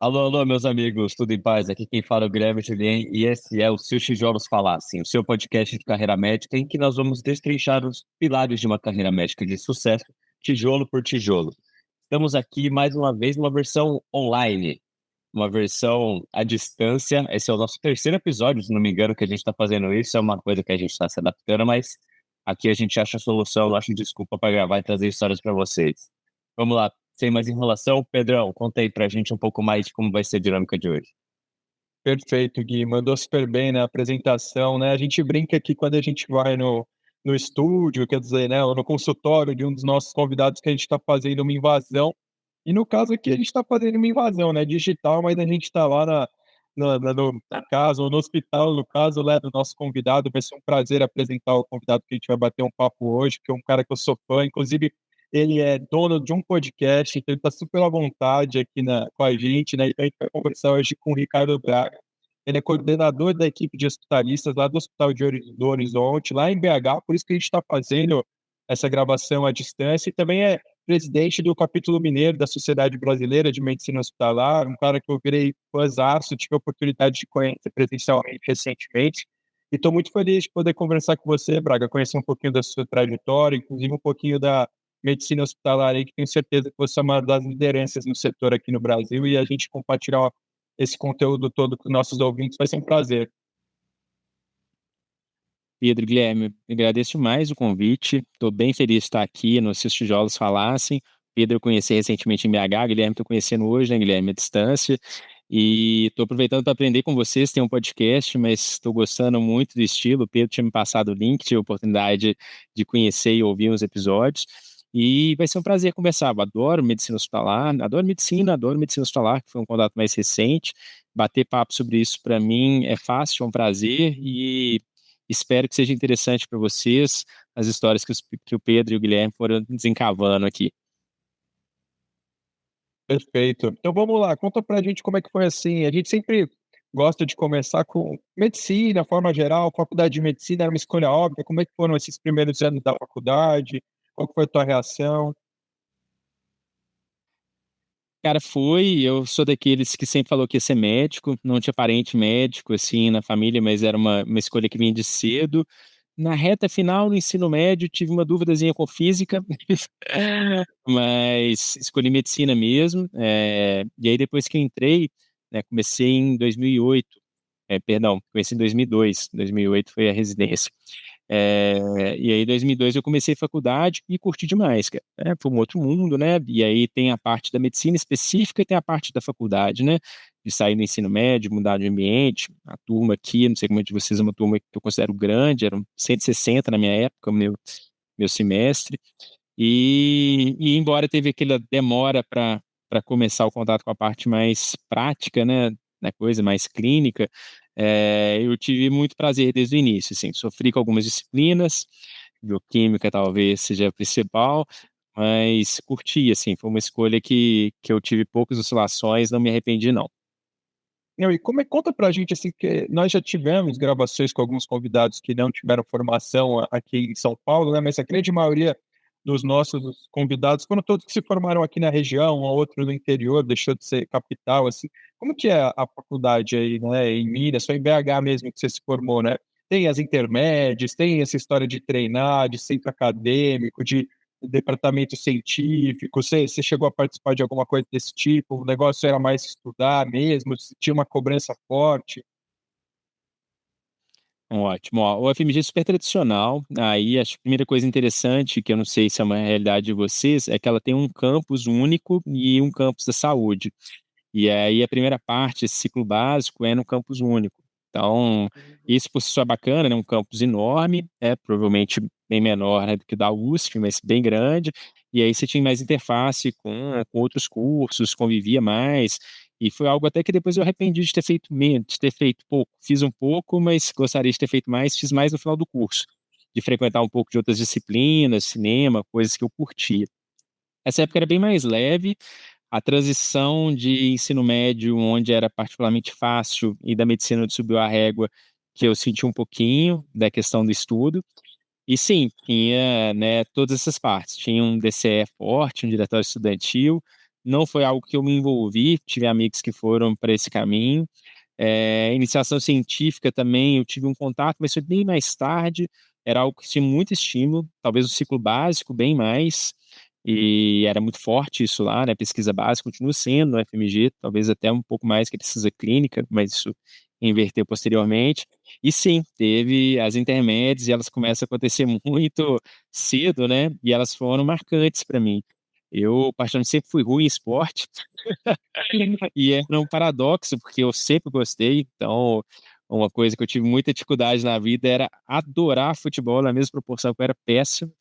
Alô, alô, meus amigos, tudo em paz? Aqui quem fala é o Guilherme Julien e esse é o Seus Tijolos Falassem, o seu podcast de carreira médica em que nós vamos destrinchar os pilares de uma carreira médica de sucesso, tijolo por tijolo. Estamos aqui mais uma vez numa versão online, uma versão à distância. Esse é o nosso terceiro episódio, se não me engano, que a gente está fazendo isso. É uma coisa que a gente está se adaptando, mas aqui a gente acha a solução, acha desculpa para gravar e trazer histórias para vocês. Vamos lá, sem mais enrolação, Pedrão, conta aí pra gente um pouco mais de como vai ser a dinâmica de hoje. Perfeito, Gui, mandou super bem na apresentação, né? A gente brinca aqui quando a gente vai no estúdio, quer dizer, né, ou no consultório de um dos nossos convidados que a gente está fazendo uma invasão. E no caso aqui a gente está fazendo uma invasão, né, digital, mas a gente está lá na casa ou no hospital, no caso, né, do nosso convidado. Vai ser um prazer apresentar o convidado que a gente vai bater um papo hoje, que é um cara que eu sou fã, inclusive ele é dono de um podcast, então ele está super à vontade aqui com a gente, né? Então a gente vai conversar hoje com o Ricardo Braga. Ele é coordenador da equipe de hospitalistas lá do Hospital do Horizonte, lá em BH, por isso que a gente está fazendo essa gravação à distância, e também é presidente do capítulo mineiro da Sociedade Brasileira de Medicina Hospitalar, um cara que eu virei fãzaço, tive a oportunidade de conhecer presencialmente recentemente, e estou muito feliz de poder conversar com você, Braga, conhecer um pouquinho da sua trajetória, inclusive um pouquinho da medicina hospitalar aí, que tenho certeza que você é uma das lideranças no setor aqui no Brasil, e a gente compartilhar esse conteúdo todo com nossos ouvintes vai ser um prazer. Pedro, Guilherme, agradeço demais o convite. Estou bem feliz de estar aqui no Se os Tijolos Falassem. Pedro eu conheci recentemente em BH, Guilherme estou conhecendo hoje, né, Guilherme, à distância. E estou aproveitando para aprender com vocês. Tem um podcast, mas estou gostando muito do estilo. O Pedro tinha me passado o link, tive a oportunidade de conhecer e ouvir uns episódios. E vai ser um prazer conversar. Eu adoro medicina hospitalar, adoro medicina hospitalar, que foi um contato mais recente. Bater papo sobre isso para mim é fácil, é um prazer e espero que seja interessante para vocês as histórias que o Pedro e o Guilherme foram desencavando aqui. Perfeito. Então vamos lá, conta pra gente como é que foi assim. A gente sempre gosta de começar com medicina, forma geral, faculdade de medicina era uma escolha óbvia. Como é que foram esses primeiros anos da faculdade? Qual que foi a tua reação? Cara, eu sou daqueles que sempre falou que ia ser médico, não tinha parente médico, assim, na família, mas era uma escolha que vinha de cedo. Na reta final do ensino médio, tive uma dúvidazinha com física, mas escolhi medicina mesmo. E aí, depois que eu entrei, né, comecei em 2008, perdão, comecei em 2002, 2008 foi a residência. E aí, em 2002, eu comecei faculdade e curti demais, cara. Foi um outro mundo, né? E aí tem a parte da medicina específica e tem a parte da faculdade, né? De sair do ensino médio, mudar de ambiente. A turma aqui, não sei como é de vocês, é uma turma que eu considero grande, eram 160 na minha época, meu semestre. E embora teve aquela demora para começar o contato com a parte mais prática, né? Da coisa mais clínica, eu tive muito prazer desde o início, assim, sofri com algumas disciplinas, bioquímica talvez seja a principal, mas curti, assim, foi uma escolha que eu tive poucas oscilações, não me arrependi, não. Não, e conta pra gente, assim, que nós já tivemos gravações com alguns convidados que não tiveram formação aqui em São Paulo, né, mas a grande maioria dos nossos convidados foram todos que se formaram aqui na região, ou outro no interior, deixou de ser capital, assim. Como que é a faculdade aí, né, em Minas, foi em BH mesmo que você se formou, né? Tem as intermédias, tem essa história de treinar, de centro acadêmico, de departamento científico, você chegou a participar de alguma coisa desse tipo? O negócio era mais estudar mesmo, se tinha uma cobrança forte? Ótimo. Ó, o FMG é super tradicional. Aí, acho que a primeira coisa interessante, que eu não sei se é uma realidade de vocês, é que ela tem um campus único e um campus da saúde. E aí, a primeira parte, esse ciclo básico, é no campus único. Então, isso por si só é bacana, né? Um campus enorme, provavelmente bem menor, né, do que o da USP, mas bem grande. E aí você tinha mais interface com outros cursos, convivia mais. E foi algo até que depois eu arrependi de ter feito menos, de ter feito pouco. Fiz um pouco, mas gostaria de ter feito mais, fiz mais no final do curso, de frequentar um pouco de outras disciplinas, cinema, coisas que eu curtia. Essa época era bem mais leve, a transição de ensino médio, onde era particularmente fácil, e da medicina onde subiu a régua, que eu senti um pouquinho da questão do estudo. E sim, tinha, né, todas essas partes. Tinha um DCE forte, um diretório estudantil, não foi algo que eu me envolvi, tive amigos que foram para esse caminho. Iniciação científica também, eu tive um contato, mas foi bem mais tarde, era algo que tinha muito estímulo, talvez o ciclo básico bem mais, e era muito forte isso lá, né, pesquisa básica continua sendo no FMG, talvez até um pouco mais que pesquisa clínica, mas isso inverteu posteriormente. E sim, teve as intermédias e elas começam a acontecer muito cedo, né, e elas foram marcantes para mim. Eu, particularmente, sempre fui ruim em esporte, e era um paradoxo, porque eu sempre gostei, então uma coisa que eu tive muita dificuldade na vida era adorar futebol na mesma proporção que eu era péssimo,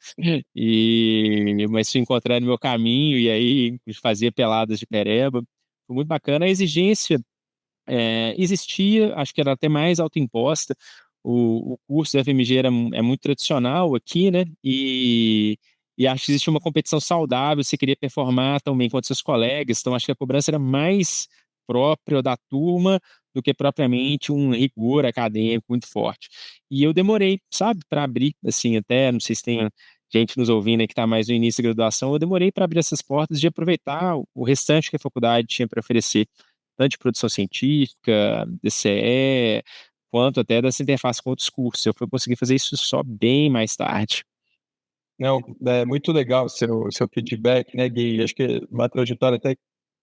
mas fui encontrando meu caminho, e aí fazia peladas de pereba, foi muito bacana. A exigência existia, acho que era até mais autoimposta, o curso da FMG é muito tradicional aqui, né, e acho que existia uma competição saudável, você queria performar tão bem quanto seus colegas, então acho que a cobrança era mais própria da turma do que propriamente um rigor acadêmico muito forte. E eu demorei, sabe, para abrir, assim, até, não sei se tem gente nos ouvindo aí que está mais no início da graduação, eu demorei para abrir essas portas de aproveitar o restante que a faculdade tinha para oferecer, tanto de produção científica, DCE, quanto até dessa interface com outros cursos. Eu fui conseguir fazer isso só bem mais tarde. Não, é muito legal o seu feedback, né, Gui? Acho que uma trajetória até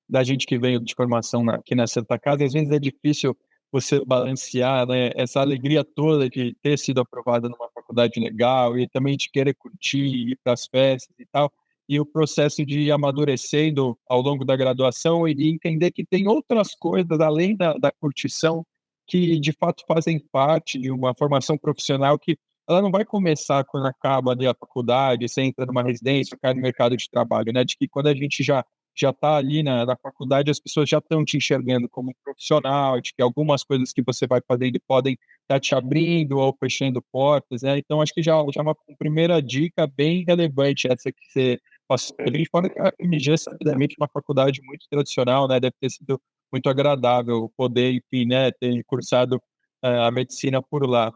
da gente que veio de formação aqui na Santa Casa, e às vezes é difícil você balancear, né, essa alegria toda de ter sido aprovada numa faculdade legal e também de querer curtir, ir para as festas e tal, e o processo de ir amadurecendo ao longo da graduação e de entender que tem outras coisas além da curtição que de fato fazem parte de uma formação profissional que ela não vai começar quando acaba ali a faculdade, você entra numa residência, cai no mercado de trabalho, né, de que quando a gente já está ali na faculdade, as pessoas já estão te enxergando como um profissional, de que algumas coisas que você vai fazendo podem estar te abrindo ou fechando portas, né, então acho que já é uma primeira dica bem relevante essa que você passou pra gente, fora que a FMG é sabidamente uma faculdade muito tradicional, né, deve ter sido muito agradável poder, enfim, né, ter cursado, a medicina por lá.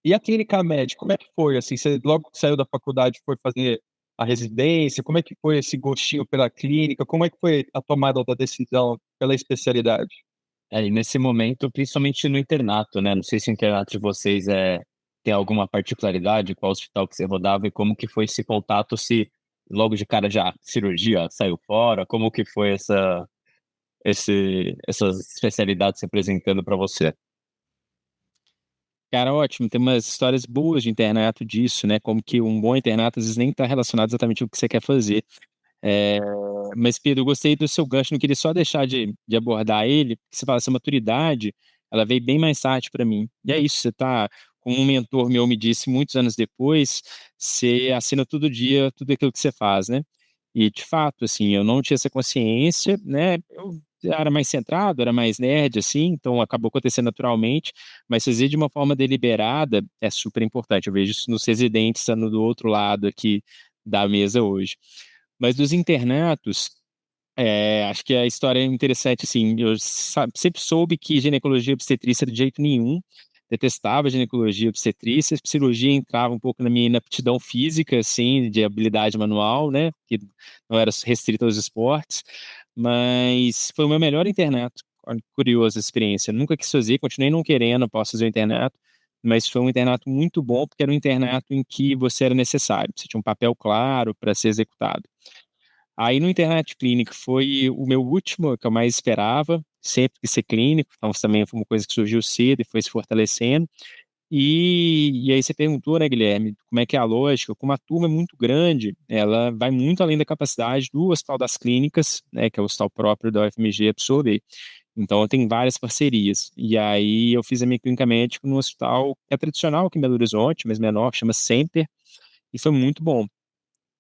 E a clínica médica, como é que foi, assim, você logo que saiu da faculdade foi fazer a residência, como é que foi esse gostinho pela clínica, como é que foi a tomada da decisão pela especialidade? E nesse momento, principalmente no internato, né? Não sei se o internato de vocês tem alguma particularidade, qual hospital que você rodava e como que foi esse contato, se logo de cara já cirurgia saiu fora, como que foi essas especialidades se apresentando para você? Cara, ótimo, tem umas histórias boas de internato disso, né, como que um bom internato às vezes nem está relacionado exatamente ao que você quer fazer. Eh, mas Pedro, eu gostei do seu gancho, não queria só deixar de abordar ele, porque você fala, essa maturidade, ela veio bem mais tarde para mim. E é isso, você tá como um mentor meu me disse muitos anos depois, você assina todo dia tudo aquilo que você faz, né. E de fato, assim, eu não tinha essa consciência, né, eu era mais centrado, era mais nerd, assim, então acabou acontecendo naturalmente, mas fazer de uma forma deliberada é super importante. Eu vejo isso nos residentes estando do outro lado aqui da mesa hoje. Mas dos internatos, acho que a história é interessante, assim, eu sempre soube que ginecologia e obstetrícia de jeito nenhum, detestava ginecologia e obstetrícia, cirurgia entrava um pouco na minha inaptidão física, assim, de habilidade manual, né, que não era restrita aos esportes, mas foi o meu melhor internato. Olha que curiosa a experiência, nunca quis fazer, continuei não querendo, posso fazer o internato, mas foi um internato muito bom, porque era um internato em que você era necessário, você tinha um papel claro para ser executado. Aí no internato clínico foi o meu último, que eu mais esperava, sempre quis ser clínico, então isso também foi uma coisa que surgiu cedo e foi se fortalecendo. E aí você perguntou, né, Guilherme, como é que é a lógica, como a turma é muito grande, ela vai muito além da capacidade do Hospital das Clínicas, né, que é o hospital próprio da UFMG, absorver. Então tem várias parcerias. E aí eu fiz a minha clínica médica num hospital que é tradicional aqui em Belo Horizonte, mas menor, chama Center, e foi muito bom.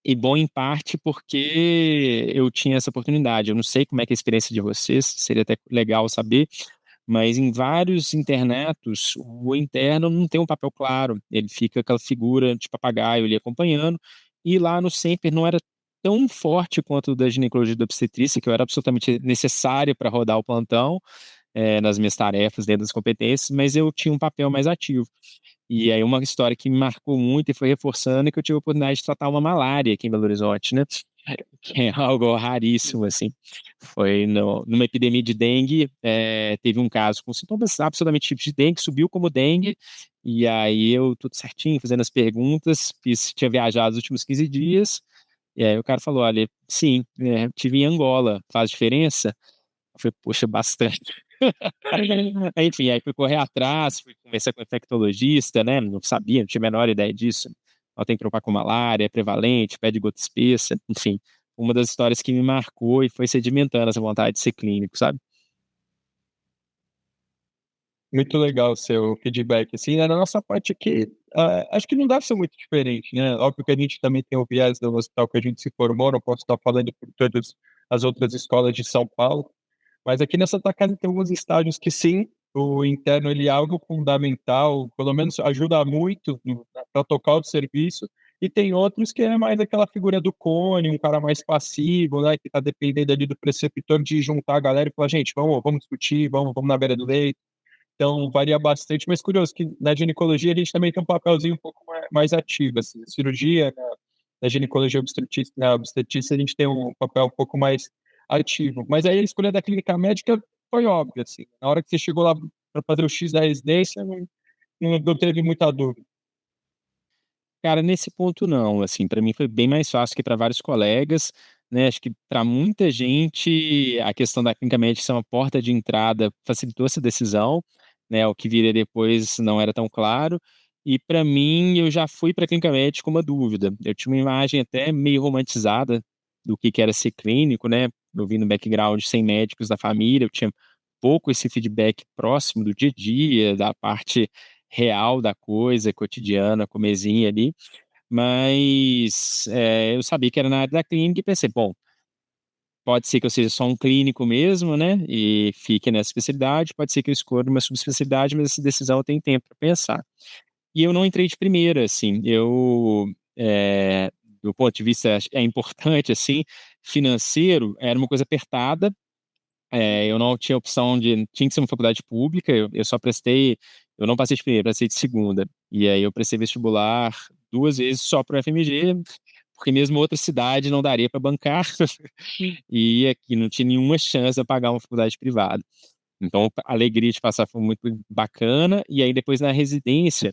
E bom em parte porque eu tinha essa oportunidade. Eu não sei como é que é a experiência de vocês, seria até legal saber, mas em vários internatos, o interno não tem um papel claro, ele fica aquela figura de papagaio ali acompanhando, e lá no Semper não era tão forte quanto o da ginecologia e da obstetrícia, que eu era absolutamente necessário para rodar o plantão, nas minhas tarefas, dentro das competências, mas eu tinha um papel mais ativo. E aí uma história que me marcou muito e foi reforçando é que eu tive a oportunidade de tratar uma malária aqui em Belo Horizonte, né. que é algo raríssimo, assim. Foi numa epidemia de dengue, teve um caso com sintomas absolutamente típicos de dengue, subiu como dengue, e aí eu, tudo certinho, fazendo as perguntas, tinha viajado os últimos 15 dias, e aí o cara falou, olha, sim, tive em Angola, faz diferença? Eu falei, poxa, bastante. Enfim, aí fui correr atrás, fui conversar com o infectologista, né? Não sabia, não tinha a menor ideia disso. Ela tem que preocupar com malária, é prevalente, pede gota espessa, enfim. Uma das histórias que me marcou e foi sedimentando essa vontade de ser clínico, sabe? Muito legal o seu feedback, assim, né, na nossa parte aqui, acho que não deve ser muito diferente, né, óbvio que a gente também tem o viés do hospital que a gente se formou, não posso estar falando por todas as outras escolas de São Paulo, mas aqui nessa Santa Casa tem alguns estágios que sim, o interno ele é algo fundamental, pelo menos ajuda muito para tocar o serviço, e tem outros que é mais aquela figura do cone, um cara mais passivo, né, que está dependendo ali do preceptor de juntar a galera e falar: "Gente, vamos discutir, vamos na beira do leito". Então varia bastante, mas curioso que na ginecologia a gente também tem um papelzinho um pouco mais ativo, assim, cirurgia, na ginecologia obstetrícia, na obstetrícia a gente tem um papel um pouco mais ativo. Mas aí a escolha da clínica médica foi óbvia, assim, na hora que você chegou lá para fazer o X da residência, não teve muita dúvida. Cara, nesse ponto não, assim, para mim foi bem mais fácil que para vários colegas, né, acho que para muita gente a questão da clínica médica ser uma porta de entrada facilitou essa decisão, né, o que viria depois não era tão claro, e para mim eu já fui para a clínica médica com uma dúvida, eu tinha uma imagem até meio romantizada do que era ser clínico, né, eu vim no background sem médicos da família, eu tinha pouco esse feedback próximo do dia a dia, da parte real da coisa, cotidiana, comezinha ali, mas, eu sabia que era na área da clínica e pensei: "Bom, pode ser que eu seja só um clínico mesmo, né, e fique nessa especialidade, pode ser que eu escolha uma subespecialidade, mas essa decisão eu tenho tempo para pensar". E eu não entrei de primeira, assim, do ponto de vista é importante, assim, financeiro, era uma coisa apertada, eu não tinha opção de tinha que ser uma faculdade pública, eu só prestei eu não passei de primeira, passei de segunda. E aí eu prestei vestibular 2 vezes só para o FMG, porque mesmo outra cidade não daria para bancar, e aqui não tinha nenhuma chance de eu pagar uma faculdade privada. Então a alegria de passar foi muito bacana, e aí depois na residência,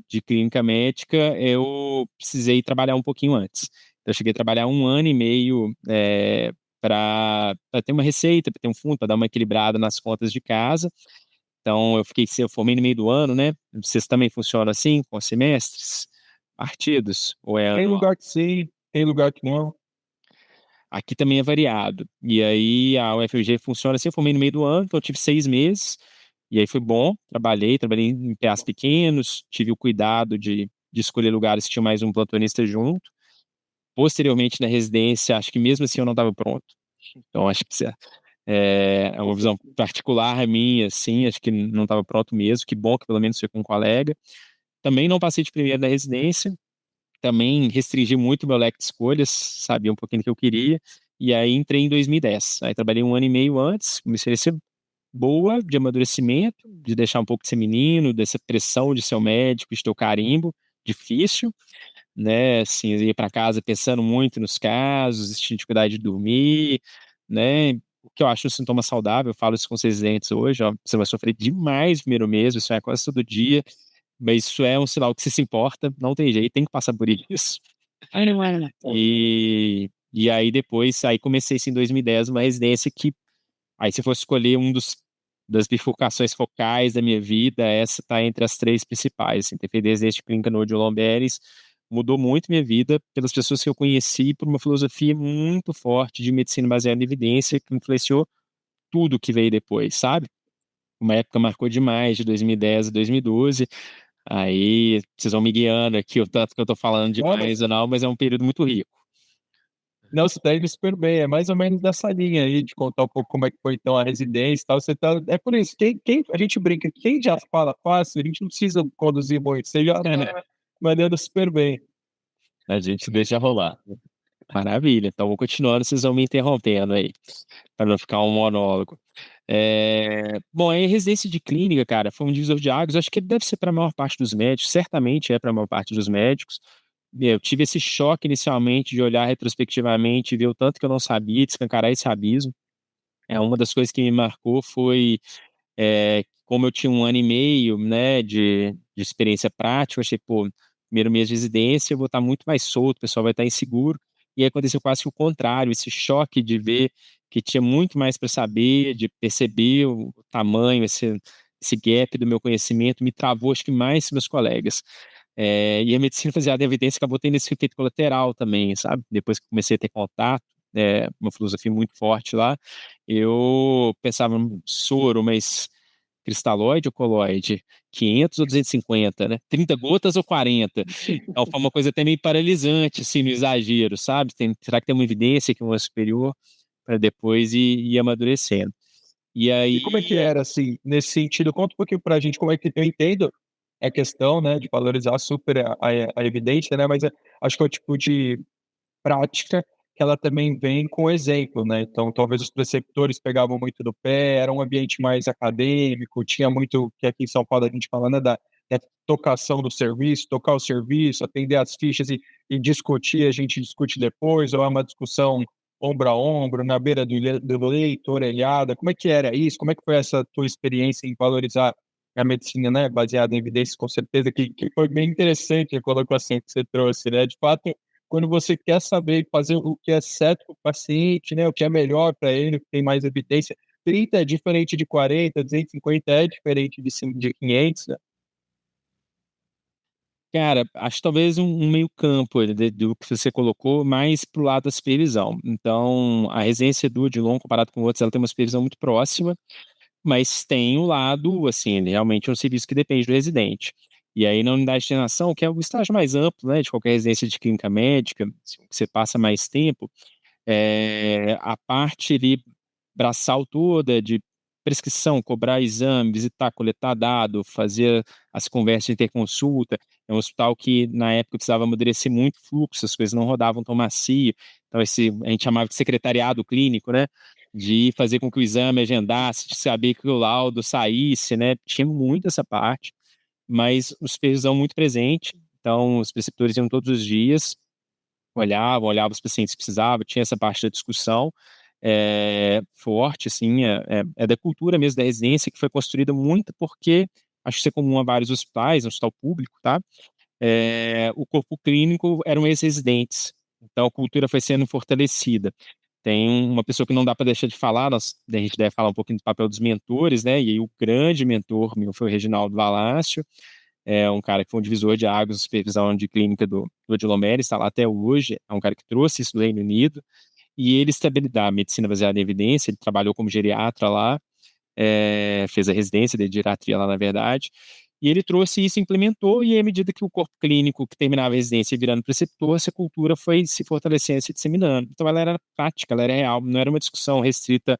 de clínica médica, eu precisei trabalhar um pouquinho antes. Eu cheguei a trabalhar 1 ano e meio, para ter uma receita, para ter um fundo, para dar uma equilibrada nas contas de casa. Então eu formei no meio do ano, né. Vocês também funcionam assim, com semestres, partidos, ou é Tem anual? lugar que sim, tem lugar que não. Aqui também é variado. E aí a UFMG funciona assim, eu formei no meio do ano, então eu tive 6 meses, e aí foi bom, trabalhei em PAs pequenos, tive o cuidado de escolher lugares que tinham mais um plantonista junto. Posteriormente na residência, acho que mesmo assim eu não estava pronto, então acho que isso é uma visão particular minha, assim, acho que não estava pronto mesmo, que bom que pelo menos foi com um colega. Também não passei de primeira na residência, também restringi muito meu leque de escolhas, sabia um pouquinho do que eu queria, e aí entrei em 2010. Aí trabalhei 1 ano e meio antes, uma experiência boa de amadurecimento, de deixar um pouco de ser menino, dessa pressão de ser o médico, de ter o carimbo, difícil, né, assim, eu ia para casa pensando muito nos casos, tinha dificuldade de dormir, né, o que eu acho um sintoma saudável, eu falo isso com os residentes hoje, ó, você vai sofrer demais no primeiro mês, isso é quase todo dia, mas isso é um sinal que você se importa, não tem jeito, tem que passar por isso. E aí depois, aí comecei isso em 2010, uma residência que, aí se fosse escolher das bifurcações focais da minha vida, essa tá entre as 3 principais, assim, ter feito residência de clínica no Odilon Beres mudou muito minha vida pelas pessoas que eu conheci, por uma filosofia muito forte de medicina baseada em evidência, que influenciou tudo que veio depois, sabe? Uma época marcou demais, de 2010 a 2012. Aí vocês vão me guiando aqui, o tanto que eu tô falando Olha, demais ou não, mas é um período muito rico. não, você tá indo super bem, é mais ou menos dessa linha aí, de contar um pouco como é que foi então a residência e tal, você tá é por isso, quem a gente brinca, quem já fala fácil, a gente não precisa conduzir muito, você já tá mandando super bem. A gente deixa rolar. Maravilha, então vou continuando, vocês vão me interrompendo aí, para não ficar um monólogo. Bom, aí residência de clínica, cara, foi um divisor de águas, acho que deve ser para a maior parte dos médicos, certamente é para a maior parte dos médicos, eu tive esse choque inicialmente de olhar retrospectivamente, ver o tanto que eu não sabia, de escancarar esse abismo. Uma das coisas que me marcou foi, como eu tinha 1 ano e meio, né, de experiência prática, eu achei, pô, primeiro mês de residência eu vou estar muito mais solto, o pessoal vai estar inseguro. E aí aconteceu quase que o contrário, esse choque de ver que tinha muito mais para saber, de perceber o tamanho, esse gap do meu conhecimento, me travou, acho que mais que meus colegas. E a medicina baseada em evidência acabou tendo esse efeito colateral também, sabe? Depois que comecei a ter contato, uma filosofia muito forte lá, eu pensava, soro, mas cristalóide ou coloide? 500 ou 250, né? 30 gotas ou 40? Então foi uma coisa até meio paralisante, assim, no exagero, sabe? Será que tem uma evidência que uma é superior? Para depois ir amadurecendo. E E como é que aí, era, assim, nesse sentido? Conta um pouquinho pra gente como é que eu entendo a questão, né, de valorizar super a evidência, né, mas, acho que é o tipo de prática que ela também vem com exemplo, né, então talvez os preceptores pegavam muito do pé, era um ambiente mais acadêmico, tinha muito que aqui em São Paulo a gente fala, né, da tocação do serviço, tocar o serviço, atender as fichas e discutir, a gente discute depois, ou é uma discussão ombro a ombro, na beira do leito, orelhada, como é que era isso? Como é que foi essa tua experiência em valorizar a medicina, né, baseada em evidências, com certeza que foi bem interessante a colocação que você trouxe, né, de fato, quando você quer saber fazer o que é certo para o paciente, né, o que é melhor para ele, o que tem mais evidência, 30 é diferente de 40, 250 é diferente de 500, né. cara, acho que talvez um meio campo do que você colocou, mais pro lado da supervisão. Então, a residência do Odilon, comparado com outros, ela tem uma supervisão muito próxima, mas tem o lado, assim, ele realmente é um serviço que depende do residente. E aí, na unidade de internação, que é o estágio mais amplo, né, de qualquer residência de clínica médica, assim, que você passa mais tempo, a parte ali braçal toda de prescrição, cobrar exame, visitar, coletar dado, fazer as conversas de interconsulta. É um hospital que, na época, precisava amadurecer muito fluxo, as coisas não rodavam tão macio. Então, a gente chamava de secretariado clínico, né? De fazer com que o exame agendasse, de saber que o laudo saísse, né? Tinha muito essa parte, mas o supervisão muito presente. Então, os preceptores iam todos os dias, olhavam os pacientes que precisavam, tinha essa parte da discussão, forte, assim, é da cultura mesmo da residência, que foi construída muito porque, acho que isso é comum a vários hospitais, no hospital público, tá? O corpo clínico eram ex-residentes, então a cultura foi sendo fortalecida. Tem uma pessoa que não dá para deixar de falar, a gente deve falar um pouquinho do papel dos mentores, né? E aí o grande mentor meu foi o Reginaldo Valácio, um cara que foi um divisor de águas, supervisão de clínica do Odilon Meles, está lá até hoje, é um cara que trouxe isso do Reino Unido, e ele estabilidade a medicina baseada em evidência, ele trabalhou como geriatra lá, fez a residência de geriatria lá, na verdade, e ele trouxe isso, implementou, e à medida que o corpo clínico que terminava a residência ia virando preceptor, essa cultura foi se fortalecendo, se disseminando. Então ela era prática, ela era real, não era uma discussão restrita,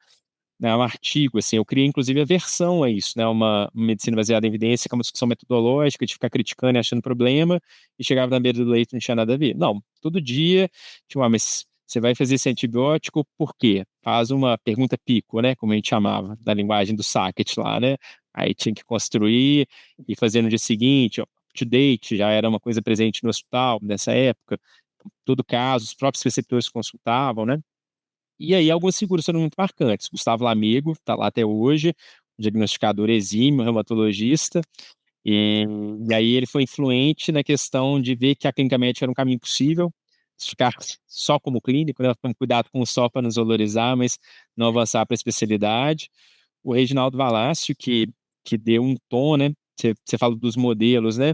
né, um artigo, assim, eu criei inclusive a versão a isso, né, uma medicina baseada em evidência, que é uma discussão metodológica, de ficar criticando e achando problema, e chegava na beira do leito e não tinha nada a ver. Não, todo dia, tipo, mas você vai fazer esse antibiótico por quê? Faz uma pergunta pico, né, como a gente chamava, da linguagem do Sackett lá, né, aí tinha que construir e fazer no dia seguinte, ó, to date, já era uma coisa presente no hospital nessa época, todo caso, os próprios preceptores consultavam, né, e aí algumas figuras foram muito marcantes. Gustavo Lamego, está lá até hoje, diagnosticador exímio, reumatologista, e, e aí ele foi influente na questão de ver que a clínica médica era um caminho possível, ficar só como clínico, né, com cuidado com o só para nos valorizar, mas não avançar para a especialidade. O Reginaldo Valácio, que deu um tom, né, você fala dos modelos, né,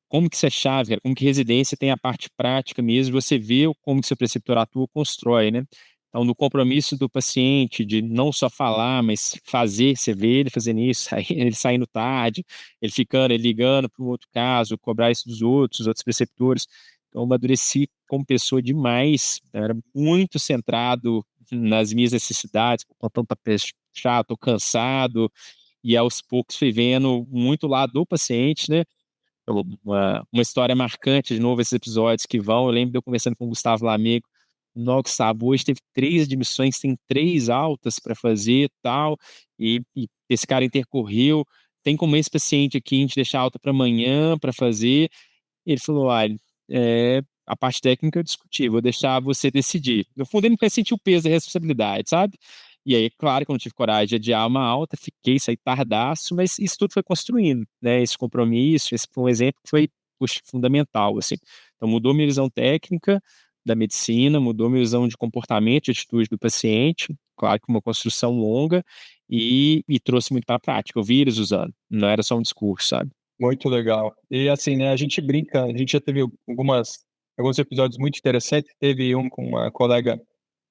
como que isso é chave, cara, como que residência tem a parte prática mesmo, você vê como que seu preceptor atua, constrói, né? Então, no compromisso do paciente de não só falar, mas fazer, você vê ele fazendo isso, aí ele saindo tarde, ele ligando para um outro caso, cobrar isso dos outros, os outros preceptores. Então, eu amadureci como pessoa demais, era muito centrado nas minhas necessidades, contando papel chato, tô cansado, e aos poucos fui vendo muito o lado do paciente, né? Uma história marcante, de novo, esses episódios que vão. Eu lembro de eu conversando com o Gustavo Lamego. Não, Gustavo, hoje teve 3 admissões, tem 3 altas para fazer tal, e esse cara intercorreu. Tem como esse paciente aqui a gente deixar alta para amanhã para fazer? Ele falou: ah, a parte técnica eu discuti, vou deixar você decidir. No fundo, ele não quer sentir o peso da responsabilidade, sabe? E aí, claro que eu não tive coragem de adiar uma alta, saí tardaço, mas isso tudo foi construindo, né? Esse compromisso, esse foi um exemplo que foi, puxa, fundamental, assim. Então, mudou minha visão técnica da medicina, mudou minha visão de comportamento, de atitude do paciente, claro que uma construção longa, e trouxe muito para a prática. Eu vi eles usando, não era só um discurso, sabe? Muito legal. E assim, né, a gente brinca, a gente já teve alguns episódios muito interessantes, teve um com uma colega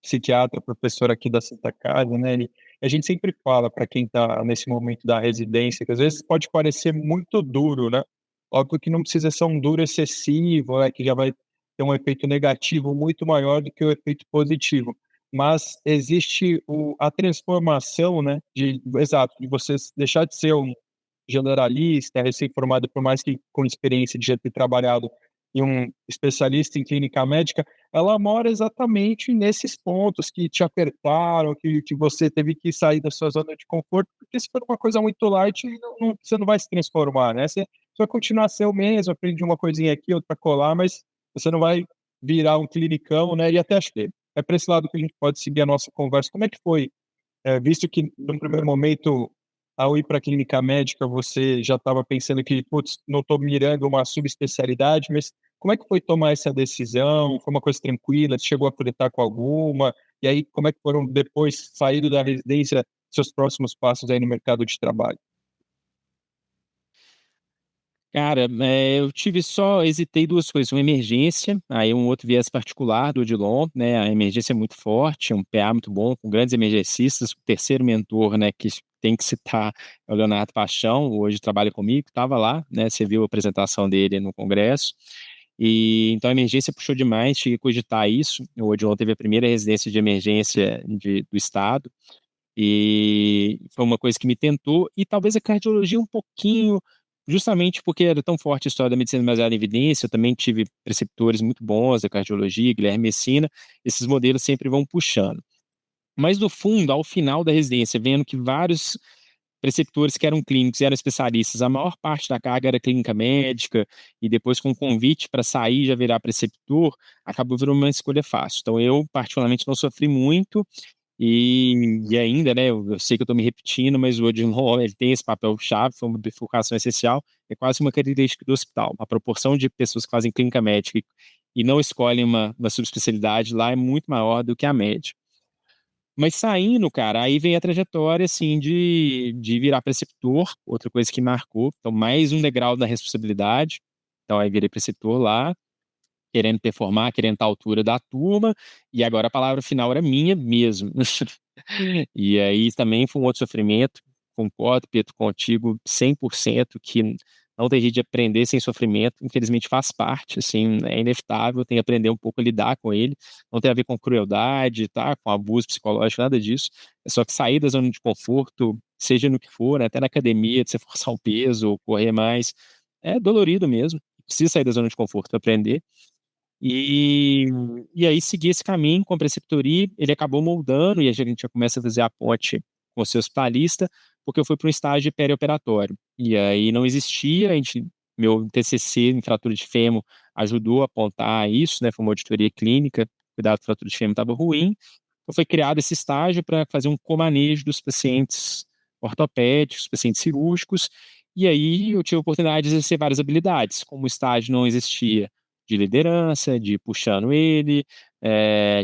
psiquiatra, professora aqui da Santa Casa, né, a gente sempre fala para quem está nesse momento da residência, que às vezes pode parecer muito duro, né, óbvio que não precisa ser um duro excessivo, né, que já vai ter um efeito negativo muito maior do que o efeito positivo, mas existe a transformação, né, exato, de você deixar de ser um generalista, recém-formado, por mais que com experiência de já ter trabalhado e um especialista em clínica médica, ela mora exatamente nesses pontos que te apertaram, que você teve que sair da sua zona de conforto, porque se for uma coisa muito light, você não vai se transformar, né? Você vai continuar a ser o mesmo, aprende uma coisinha aqui, outra colar, mas você não vai virar um clinicão, né? E até acho que é para esse lado que a gente pode seguir a nossa conversa. Como é que foi, visto que no primeiro momento, ao ir para a clínica médica, você já estava pensando que, putz, não estou mirando uma subespecialidade, mas como é que foi tomar essa decisão? Foi uma coisa tranquila? Você chegou a flertar com alguma? E aí, como é que foram depois, saído da residência, seus próximos passos aí no mercado de trabalho? Cara, eu hesitei duas coisas, uma emergência, aí um outro viés particular do Odilon, né, a emergência é muito forte, um PA muito bom, com grandes emergencistas, o terceiro mentor, né, que tem que citar é o Leonardo Paixão, hoje trabalha comigo, estava lá, né, você viu a apresentação dele no congresso, e então a emergência puxou demais, cheguei a cogitar isso, o Odilon teve a primeira residência de emergência do estado, e foi uma coisa que me tentou, e talvez a cardiologia um pouquinho, justamente porque era tão forte a história da medicina baseada em evidência, eu também tive preceptores muito bons da cardiologia, Guilherme Messina, esses modelos sempre vão puxando. Mas no fundo, ao final da residência, vendo que vários preceptores que eram clínicos e eram especialistas, a maior parte da carga era clínica médica, e depois com convite para sair já virar preceptor, acabou virando uma escolha fácil. Então eu, particularmente, não sofri muito, e ainda, né, eu sei que eu estou me repetindo, mas o Odilon, ele tem esse papel-chave, foi uma bifurcação essencial, é quase uma característica do hospital. A proporção de pessoas que fazem clínica médica e não escolhem uma subespecialidade lá é muito maior do que a média. Mas saindo, cara, aí vem a trajetória, assim, de virar preceptor, outra coisa que marcou. Então, mais um degrau da responsabilidade. Então, aí virei preceptor lá, querendo performar, querendo estar à altura da turma, e agora a palavra final era minha mesmo. E aí também foi um outro sofrimento, concordo, Pedro, contigo 100%, que não tem jeito de aprender sem sofrimento, infelizmente faz parte, assim, é inevitável, tem que aprender um pouco a lidar com ele, não tem a ver com crueldade, tá, com abuso psicológico, nada disso, é só que sair da zona de conforto, seja no que for, né, até na academia, de você forçar o peso, ou correr mais, é dolorido mesmo, precisa sair da zona de conforto para aprender, e, e aí seguir esse caminho com a preceptoria, ele acabou moldando, e a gente já começa a fazer a ponte com o seu hospitalista, porque eu fui para um estágio perioperatório. E aí não existia, meu TCC em fratura de fêmur ajudou a apontar isso, né? Foi uma auditoria clínica, cuidado da fratura de fêmur estava ruim. Então foi criado esse estágio para fazer um comanejo dos pacientes ortopédicos, pacientes cirúrgicos, e aí eu tive a oportunidade de exercer várias habilidades. Como o estágio não existia, de liderança, de ir puxando ele,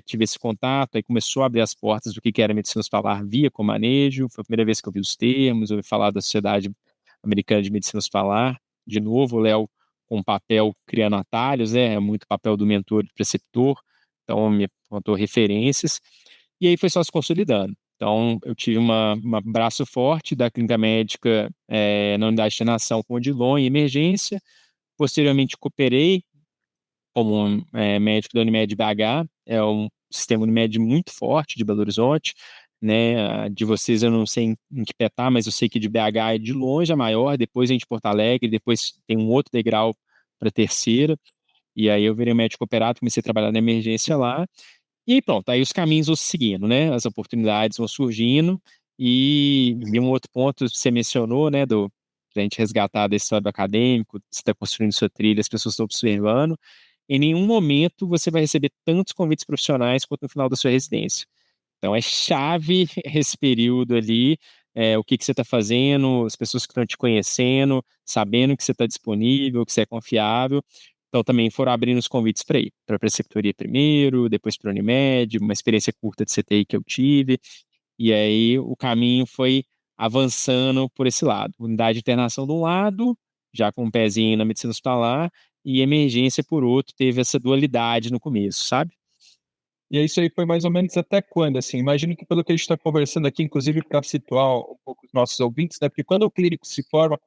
tive esse contato, aí começou a abrir as portas do que era medicina hospitalar via comanejo, foi a primeira vez que eu vi os termos, ouvi falar da Sociedade Americana de Medicina Hospitalar, de novo o Léo com papel criando atalhos, né, é muito papel do mentor e do preceptor, então me contou referências, e aí foi só se consolidando. Então, eu tive um braço forte da clínica médica na unidade de internação com Odilon em emergência, posteriormente cooperei como médico da Unimed BH, é um sistema Unimed muito forte de Belo Horizonte, né? De vocês eu não sei em que pé tá, mas eu sei que de BH é de longe a maior, depois a gente Porto Alegre, depois tem um outro degrau para terceira, e aí eu virei médico operado, comecei a trabalhar na emergência lá, e aí pronto, aí os caminhos vão seguindo, né? As oportunidades vão surgindo, e um outro ponto que você mencionou, né, pra gente resgatar da história do acadêmico, você está construindo sua trilha, as pessoas estão observando, em nenhum momento você vai receber tantos convites profissionais quanto no final da sua residência. Então é chave esse período ali, o que que você está fazendo, as pessoas que estão te conhecendo, sabendo que você está disponível, que você é confiável. Então também foram abrindo os convites para ir, para a preceptoria primeiro, depois para a Unimed, uma experiência curta de CTI que eu tive, e aí o caminho foi avançando por esse lado. Unidade de internação de um lado, já com um pezinho na medicina hospitalar, e emergência por outro, teve essa dualidade no começo, sabe? E aí isso aí foi mais ou menos até quando, assim? Imagino que pelo que a gente está conversando aqui, inclusive para situar um pouco os nossos ouvintes, né, porque quando o clínico se forma,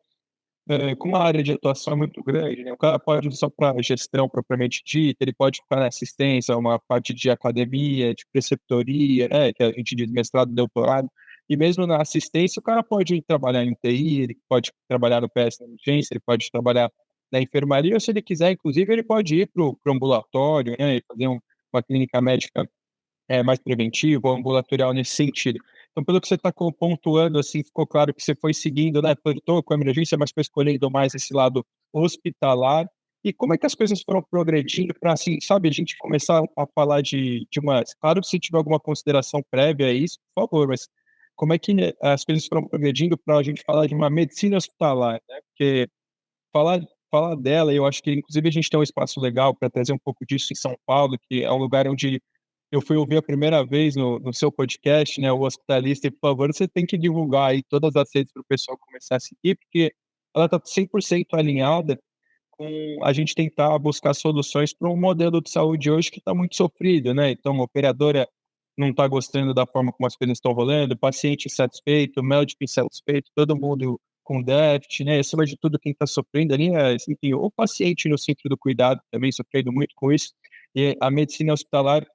com uma área de atuação muito grande, né, o cara pode ir só para gestão propriamente dita, ele pode ficar na assistência, uma parte de academia, de preceptoria, né, que a gente diz mestrado, doutorado, e mesmo na assistência o cara pode ir trabalhar em TI, ele pode trabalhar no PS na emergência, ele pode trabalhar na enfermaria, ou se ele quiser, inclusive, ele pode ir para o ambulatório, né, e fazer uma clínica médica mais preventivo ou ambulatorial nesse sentido. Então, pelo que você está pontuando, assim, ficou claro que você foi seguindo, né, flertou com a emergência, mas foi escolhendo mais esse lado hospitalar. E como é que as coisas foram progredindo para, assim, sabe, a gente começar a falar de uma... Claro, se tiver alguma consideração prévia a isso, por favor, mas como é que, né, as coisas foram progredindo para a gente falar de uma medicina hospitalar, né? Porque falar falar dela, eu acho que inclusive a gente tem um espaço legal para trazer um pouco disso em São Paulo, que é um lugar onde eu fui ouvir a primeira vez no seu podcast, né, o Hospitalista, e por favor, você tem que divulgar aí todas as redes para o pessoal começar a seguir, porque ela está 100% alinhada com a gente tentar buscar soluções para um modelo de saúde hoje que está muito sofrido, né, então a operadora não está gostando da forma como as coisas estão rolando, o paciente insatisfeito, o médico insatisfeito, todo mundo com déficit, né, acima de tudo quem está sofrendo ali é, enfim, o paciente no centro do cuidado também sofrendo muito com isso, e a medicina hospitalar,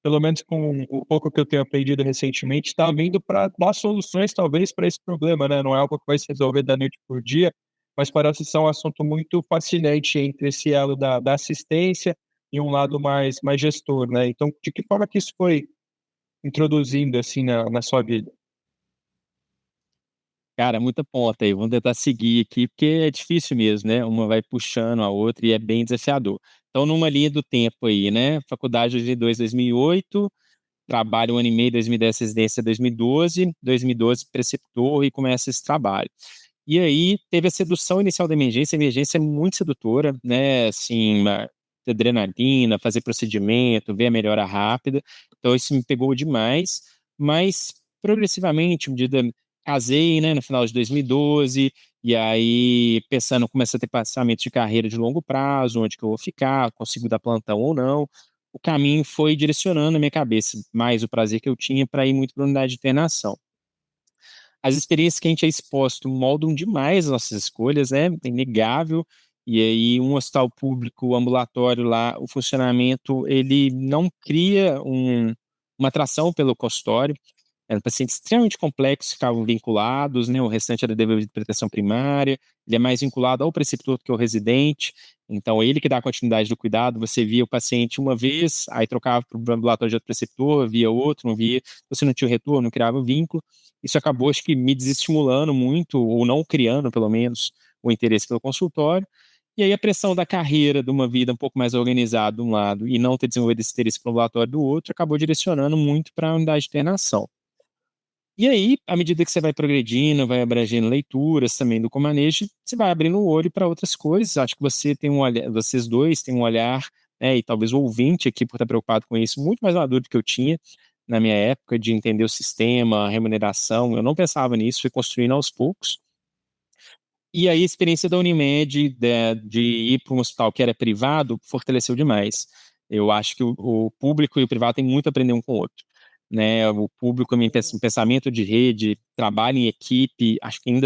pelo menos com o pouco que eu tenho aprendido recentemente, está vindo para dar soluções talvez para esse problema, né, não é algo que vai se resolver da noite por dia, mas parece ser um assunto muito fascinante entre esse elo da assistência e um lado mais gestor, né. Então, de que forma que isso foi introduzindo, assim, na sua vida? Cara, muita ponta aí, vamos tentar seguir aqui, porque é difícil mesmo, né? Uma vai puxando a outra e é bem desafiador. Então, numa linha do tempo aí, né? Faculdade 2002, 2008, trabalho um ano e meio, 2010, residência 2012, 2012 preceptor e começa esse trabalho. E aí teve a sedução inicial da emergência, a emergência é muito sedutora, né? Assim, adrenalina, fazer procedimento, ver a melhora rápida. Então, isso me pegou demais, mas progressivamente, à medida casei, né, no final de 2012, e aí pensando, começa a ter passamento de carreira de longo prazo, onde que eu vou ficar, consigo dar plantão ou não. O caminho foi direcionando a minha cabeça, mais o prazer que eu tinha para ir muito para a unidade de internação. As experiências que a gente é exposto moldam demais as nossas escolhas, né? É inegável. E aí, um hospital público, ambulatório lá, o funcionamento, ele não cria uma atração pelo consultório. Eram pacientes extremamente complexos, ficavam vinculados, né? O restante era dever de proteção primária, ele é mais vinculado ao preceptor do que ao residente, então ele que dá a continuidade do cuidado, você via o paciente uma vez, aí trocava para o ambulatório de outro preceptor, via outro, não via, você não tinha o retorno, não criava vínculo, isso acabou, acho que, me desestimulando muito, ou não criando, pelo menos, o interesse pelo consultório, e aí a pressão da carreira, de uma vida um pouco mais organizada de um lado, e não ter desenvolvido esse interesse pelo ambulatório do outro, acabou direcionando muito para a unidade de internação. E aí, à medida que você vai progredindo, vai abrangendo leituras também do Comanejo, você vai abrindo o olho para outras coisas. Acho que você tem um olhar, vocês dois têm um olhar, né, e talvez o ouvinte aqui, por estar preocupado com isso, muito mais maduro do que eu tinha na minha época, de entender o sistema, a remuneração. Eu não pensava nisso, fui construindo aos poucos. E aí, a experiência da Unimed, de ir para um hospital que era privado, fortaleceu demais. Eu acho que o público e o privado têm muito a aprender um com o outro, né? O público, um pensamento de rede, trabalho em equipe, acho que ainda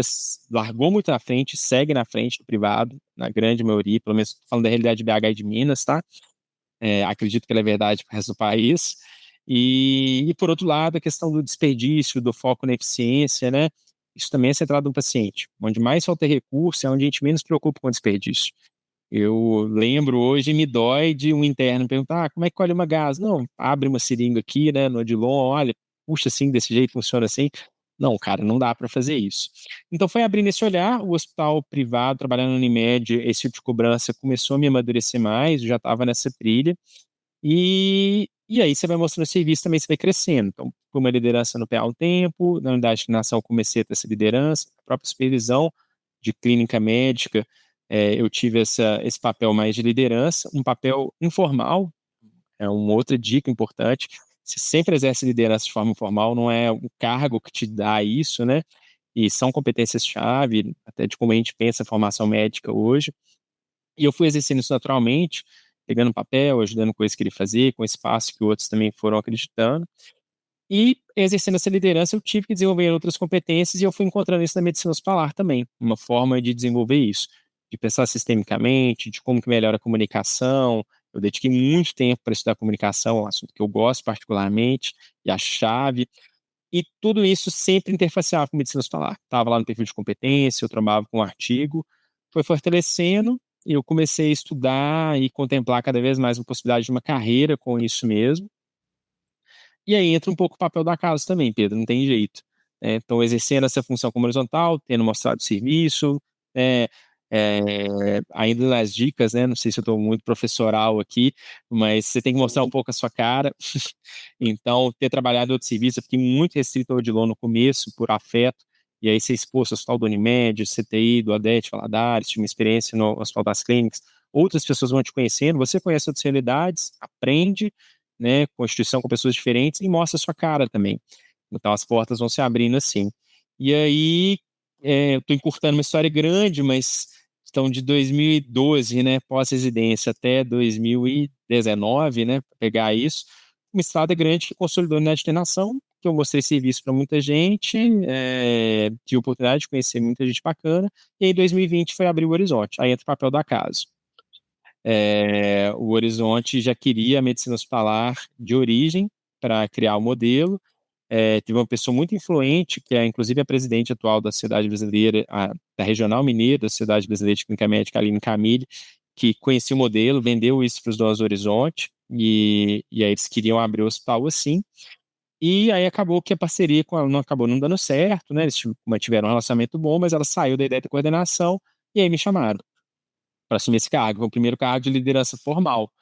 largou muito na frente, segue na frente do privado, na grande maioria, pelo menos falando da realidade de BH e de Minas, tá? Acredito que ela é verdade para o resto do país. E, por outro lado, a questão do desperdício, do foco na eficiência, né? Isso também é centrado no paciente. Onde mais falta recurso é onde a gente menos se preocupa com o desperdício. Eu lembro hoje, me dói de um interno perguntar, como é que colhe uma gás? Não, abre uma seringa aqui, né, no Odilon, olha, puxa assim, desse jeito, funciona assim. Não, cara, não dá para fazer isso. Então foi abrindo esse olhar, o hospital privado, trabalhando na Unimed, esse tipo de cobrança começou a me amadurecer mais, eu já estava nessa trilha, e aí você vai mostrando serviço também, você vai crescendo. Então, fui uma liderança no PA há um tempo, na unidade de nação comecei a ter essa liderança, a própria supervisão de clínica médica, eu tive esse papel mais de liderança, um papel informal, é uma outra dica importante. Você sempre exerce liderança de forma informal, não é o cargo que te dá isso, né? E são competências-chave, até de como a gente pensa a formação médica hoje. E eu fui exercendo isso naturalmente, pegando papel, ajudando com isso que ele fazia, com espaço que outros também foram acreditando. E exercendo essa liderança, eu tive que desenvolver outras competências e eu fui encontrando isso na medicina hospitalar também, uma forma de desenvolver isso, de pensar sistemicamente, de como que melhora a comunicação. Eu dediquei muito tempo para estudar comunicação, um assunto que eu gosto particularmente, e a chave, e tudo isso sempre interfaceava com medicina hospitalar. Estava lá no perfil de competência, eu trabalhava com um artigo, foi fortalecendo, e eu comecei a estudar e contemplar cada vez mais a possibilidade de uma carreira com isso mesmo. E aí entra um pouco o papel da casa também, Pedro, não tem jeito. Então, exercendo essa função como horizontal, tendo mostrado serviço, né, ainda nas dicas, né, não sei se eu estou muito professoral aqui, mas você tem que mostrar um pouco a sua cara. Então, ter trabalhado em outro serviço, eu fiquei muito restrito ao Odilon no começo, por afeto, e aí ser exposto ao Hospital do Unimed, CTI, do Adete, Valadares, tive uma experiência no Hospital das Clínicas, outras pessoas vão te conhecendo, você conhece outras realidades, aprende, né, constituição com pessoas diferentes e mostra a sua cara também. Então as portas vão se abrindo assim. E aí, eu estou encurtando uma história grande, mas então de 2012, né, pós-residência até 2019, né, para pegar isso, uma estrada grande que consolidou na nação, que eu mostrei serviço para muita gente, tive a oportunidade de conhecer muita gente bacana, e aí em 2020 foi abrir o horizonte, aí entra o papel da casa. O Horizonte já queria a medicina hospitalar de origem para criar o modelo. Teve uma pessoa muito influente, que é inclusive a presidente atual da Sociedade Brasileira, da Regional Mineira, da Sociedade Brasileira de Clínica Médica, Aline Camille, que conhecia o modelo, vendeu isso para os donos do Horizonte, e aí eles queriam abrir o hospital assim. E aí acabou que a parceria com ela não acabou não dando certo, né? Eles mantiveram um relacionamento bom, mas ela saiu da ideia da coordenação, e aí me chamaram para assumir esse cargo. Foi o primeiro cargo de liderança formal.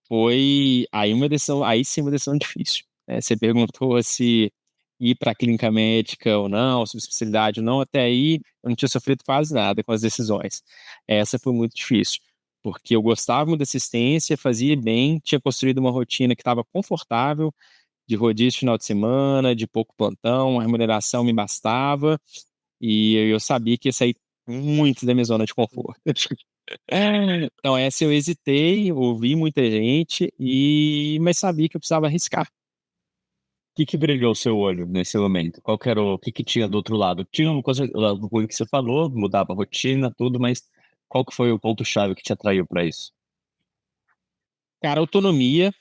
Foi aí uma decisão, aí sim uma decisão difícil. Você perguntou se ir para a clínica médica ou não, subespecialidade ou não, até aí eu não tinha sofrido quase nada com as decisões. Essa foi muito difícil, porque eu gostava muito da assistência, fazia bem, tinha construído uma rotina que estava confortável, de rodízio de final de semana, de pouco plantão, a remuneração me bastava, e eu sabia que ia sair muito da minha zona de conforto. Então, essa eu hesitei, ouvi muita gente, mas sabia que eu precisava arriscar. O que brilhou o seu olho nesse momento? Qual que era o que tinha do outro lado? Tinha uma coisa, o ruim que você falou, mudava a rotina, tudo, mas qual que foi o ponto-chave que te atraiu para isso? Cara, autonomia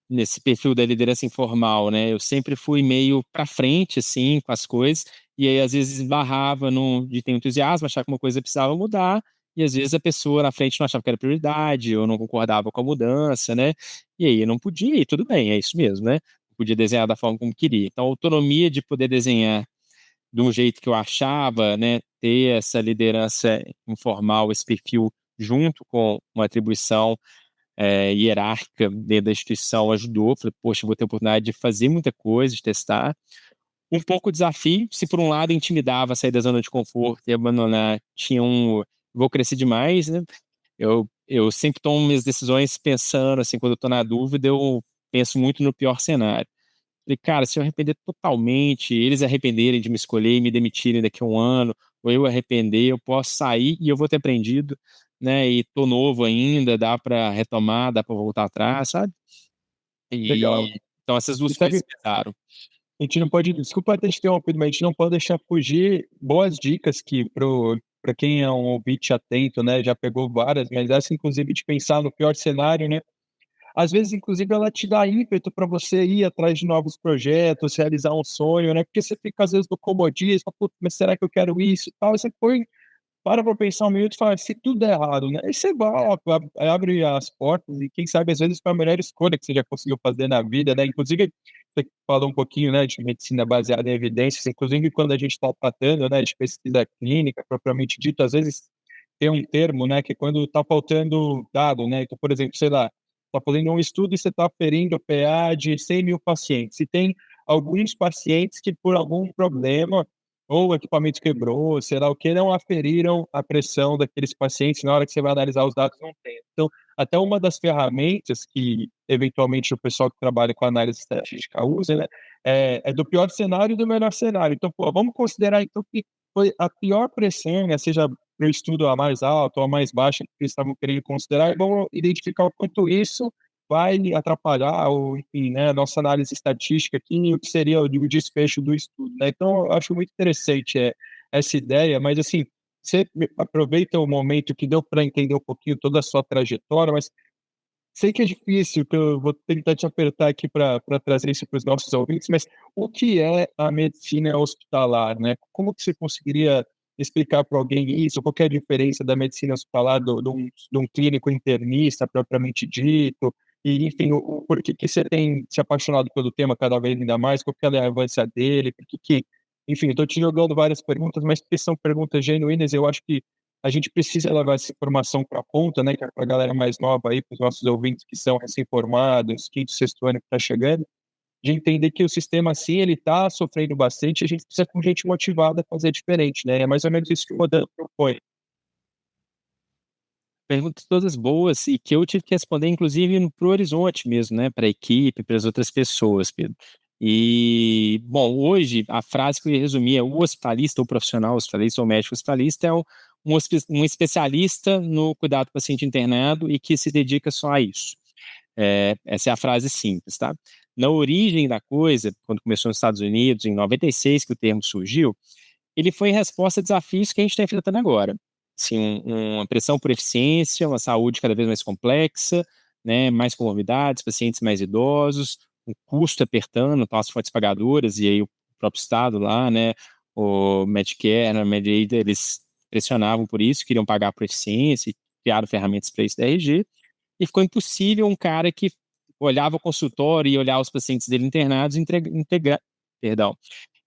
nesse perfil da liderança informal, né? Eu sempre fui meio para frente, assim, com as coisas, e aí às vezes esbarrava de ter entusiasmo, achar que uma coisa precisava mudar, e às vezes a pessoa na frente não achava que era prioridade, ou não concordava com a mudança, né? E aí eu não podia, e tudo bem, é isso mesmo, né? Eu podia desenhar da forma como queria. Então, a autonomia de poder desenhar de um jeito que eu achava, né? Ter essa liderança informal, esse perfil junto com uma atribuição hierárquica dentro da instituição ajudou. Falei, poxa, vou ter a oportunidade de fazer muita coisa, de testar. Um pouco o desafio, se por um lado intimidava sair da zona de conforto e abandonar, vou crescer demais, né? Eu sempre tomo minhas decisões pensando, assim, quando eu tô na dúvida, eu penso muito no pior cenário. Falei, cara, se eu arrepender totalmente, eles arrependerem de me escolher e me demitirem daqui a um ano, ou eu arrepender, eu posso sair e eu vou ter aprendido, né? E tô novo ainda, dá para retomar, dá para voltar atrás, sabe? Legal. Então essas duas E sabe, coisas pesaram. a gente não pode, desculpa ter te interrompido, mas a gente não pode deixar fugir boas dicas que para quem é um ouvinte atento, né, já pegou várias, mas essa inclusive de pensar no pior cenário, né? Às vezes, inclusive, ela te dá ímpeto para você ir atrás de novos projetos, realizar um sonho, né? Porque você fica às vezes no comodismo, "Putz, mas será que eu quero isso e tal?" E você põe para pensar um minuto e fala: "Se tudo der errado, né", aí você vai, abre as portas e quem sabe às vezes foi a melhor escolha que você já conseguiu fazer na vida, né. Inclusive, você falou um pouquinho, né, de medicina baseada em evidências, inclusive quando a gente está tratando, né, de pesquisa clínica propriamente dito, às vezes tem um termo, né, que é quando está faltando dado, né. Então, por exemplo, sei lá, está fazendo um estudo e você está aferindo o PA de 100.000 pacientes, e tem alguns pacientes que por algum problema ou o equipamento quebrou, sei lá o que, não aferiram a pressão daqueles pacientes, na hora que você vai analisar os dados não tem. Então, até uma das ferramentas que eventualmente o pessoal que trabalha com análise estatística usa, né, é do pior cenário e do melhor cenário. Então, pô, vamos considerar então que foi a pior pressão, né, seja para o estudo a mais alta ou a mais baixa que eles estavam querendo considerar, e vamos identificar o quanto isso vai atrapalhar ou, enfim, né, a nossa análise estatística aqui e o que seria o desfecho do estudo, né. Então eu acho muito interessante, essa ideia, mas, assim, você aproveita o momento que deu para entender um pouquinho toda a sua trajetória, mas sei que é difícil, que eu vou tentar te apertar aqui para trazer isso para os nossos ouvintes, mas o que é a medicina hospitalar, né? Como que você conseguiria explicar para alguém isso? Qual que é a diferença da medicina hospitalar do de um clínico internista propriamente dito? E, enfim, o porquê que você tem se apaixonado pelo tema cada vez ainda mais? Qual que é a relevância dele? Por que enfim, eu estou te jogando várias perguntas, mas que são perguntas genuínas, eu acho que a gente precisa levar essa informação para a ponta, né, que é para a galera mais nova aí, para os nossos ouvintes que são recém-formados, quinto, sexto ano que está chegando, de entender que o sistema, assim, ele está sofrendo bastante e a gente precisa com gente motivada a fazer diferente, né, é mais ou menos isso que o Rodan propõe. Perguntas todas boas e que eu tive que responder, inclusive, para o horizonte mesmo, né, para a equipe, para as outras pessoas, Pedro. E, bom, hoje a frase que eu ia resumir é: o hospitalista, ou profissional hospitalista, ou médico hospitalista é um especialista no cuidado do paciente internado e que se dedica só a isso. Essa é a frase simples, tá? Na origem da coisa, quando começou nos Estados Unidos, em 96, que o termo surgiu, ele foi em resposta a desafios que a gente está enfrentando agora. Assim, uma pressão por eficiência, uma saúde cada vez mais complexa, né, mais comorbidades, pacientes mais idosos, o custo apertando, então as fontes pagadoras, e aí o próprio Estado lá, né, o Medicare, a Medicaid, eles pressionavam por isso, queriam pagar por eficiência, e criaram ferramentas para isso da RG, e ficou impossível um cara que olhava o consultório e olhava os pacientes dele internados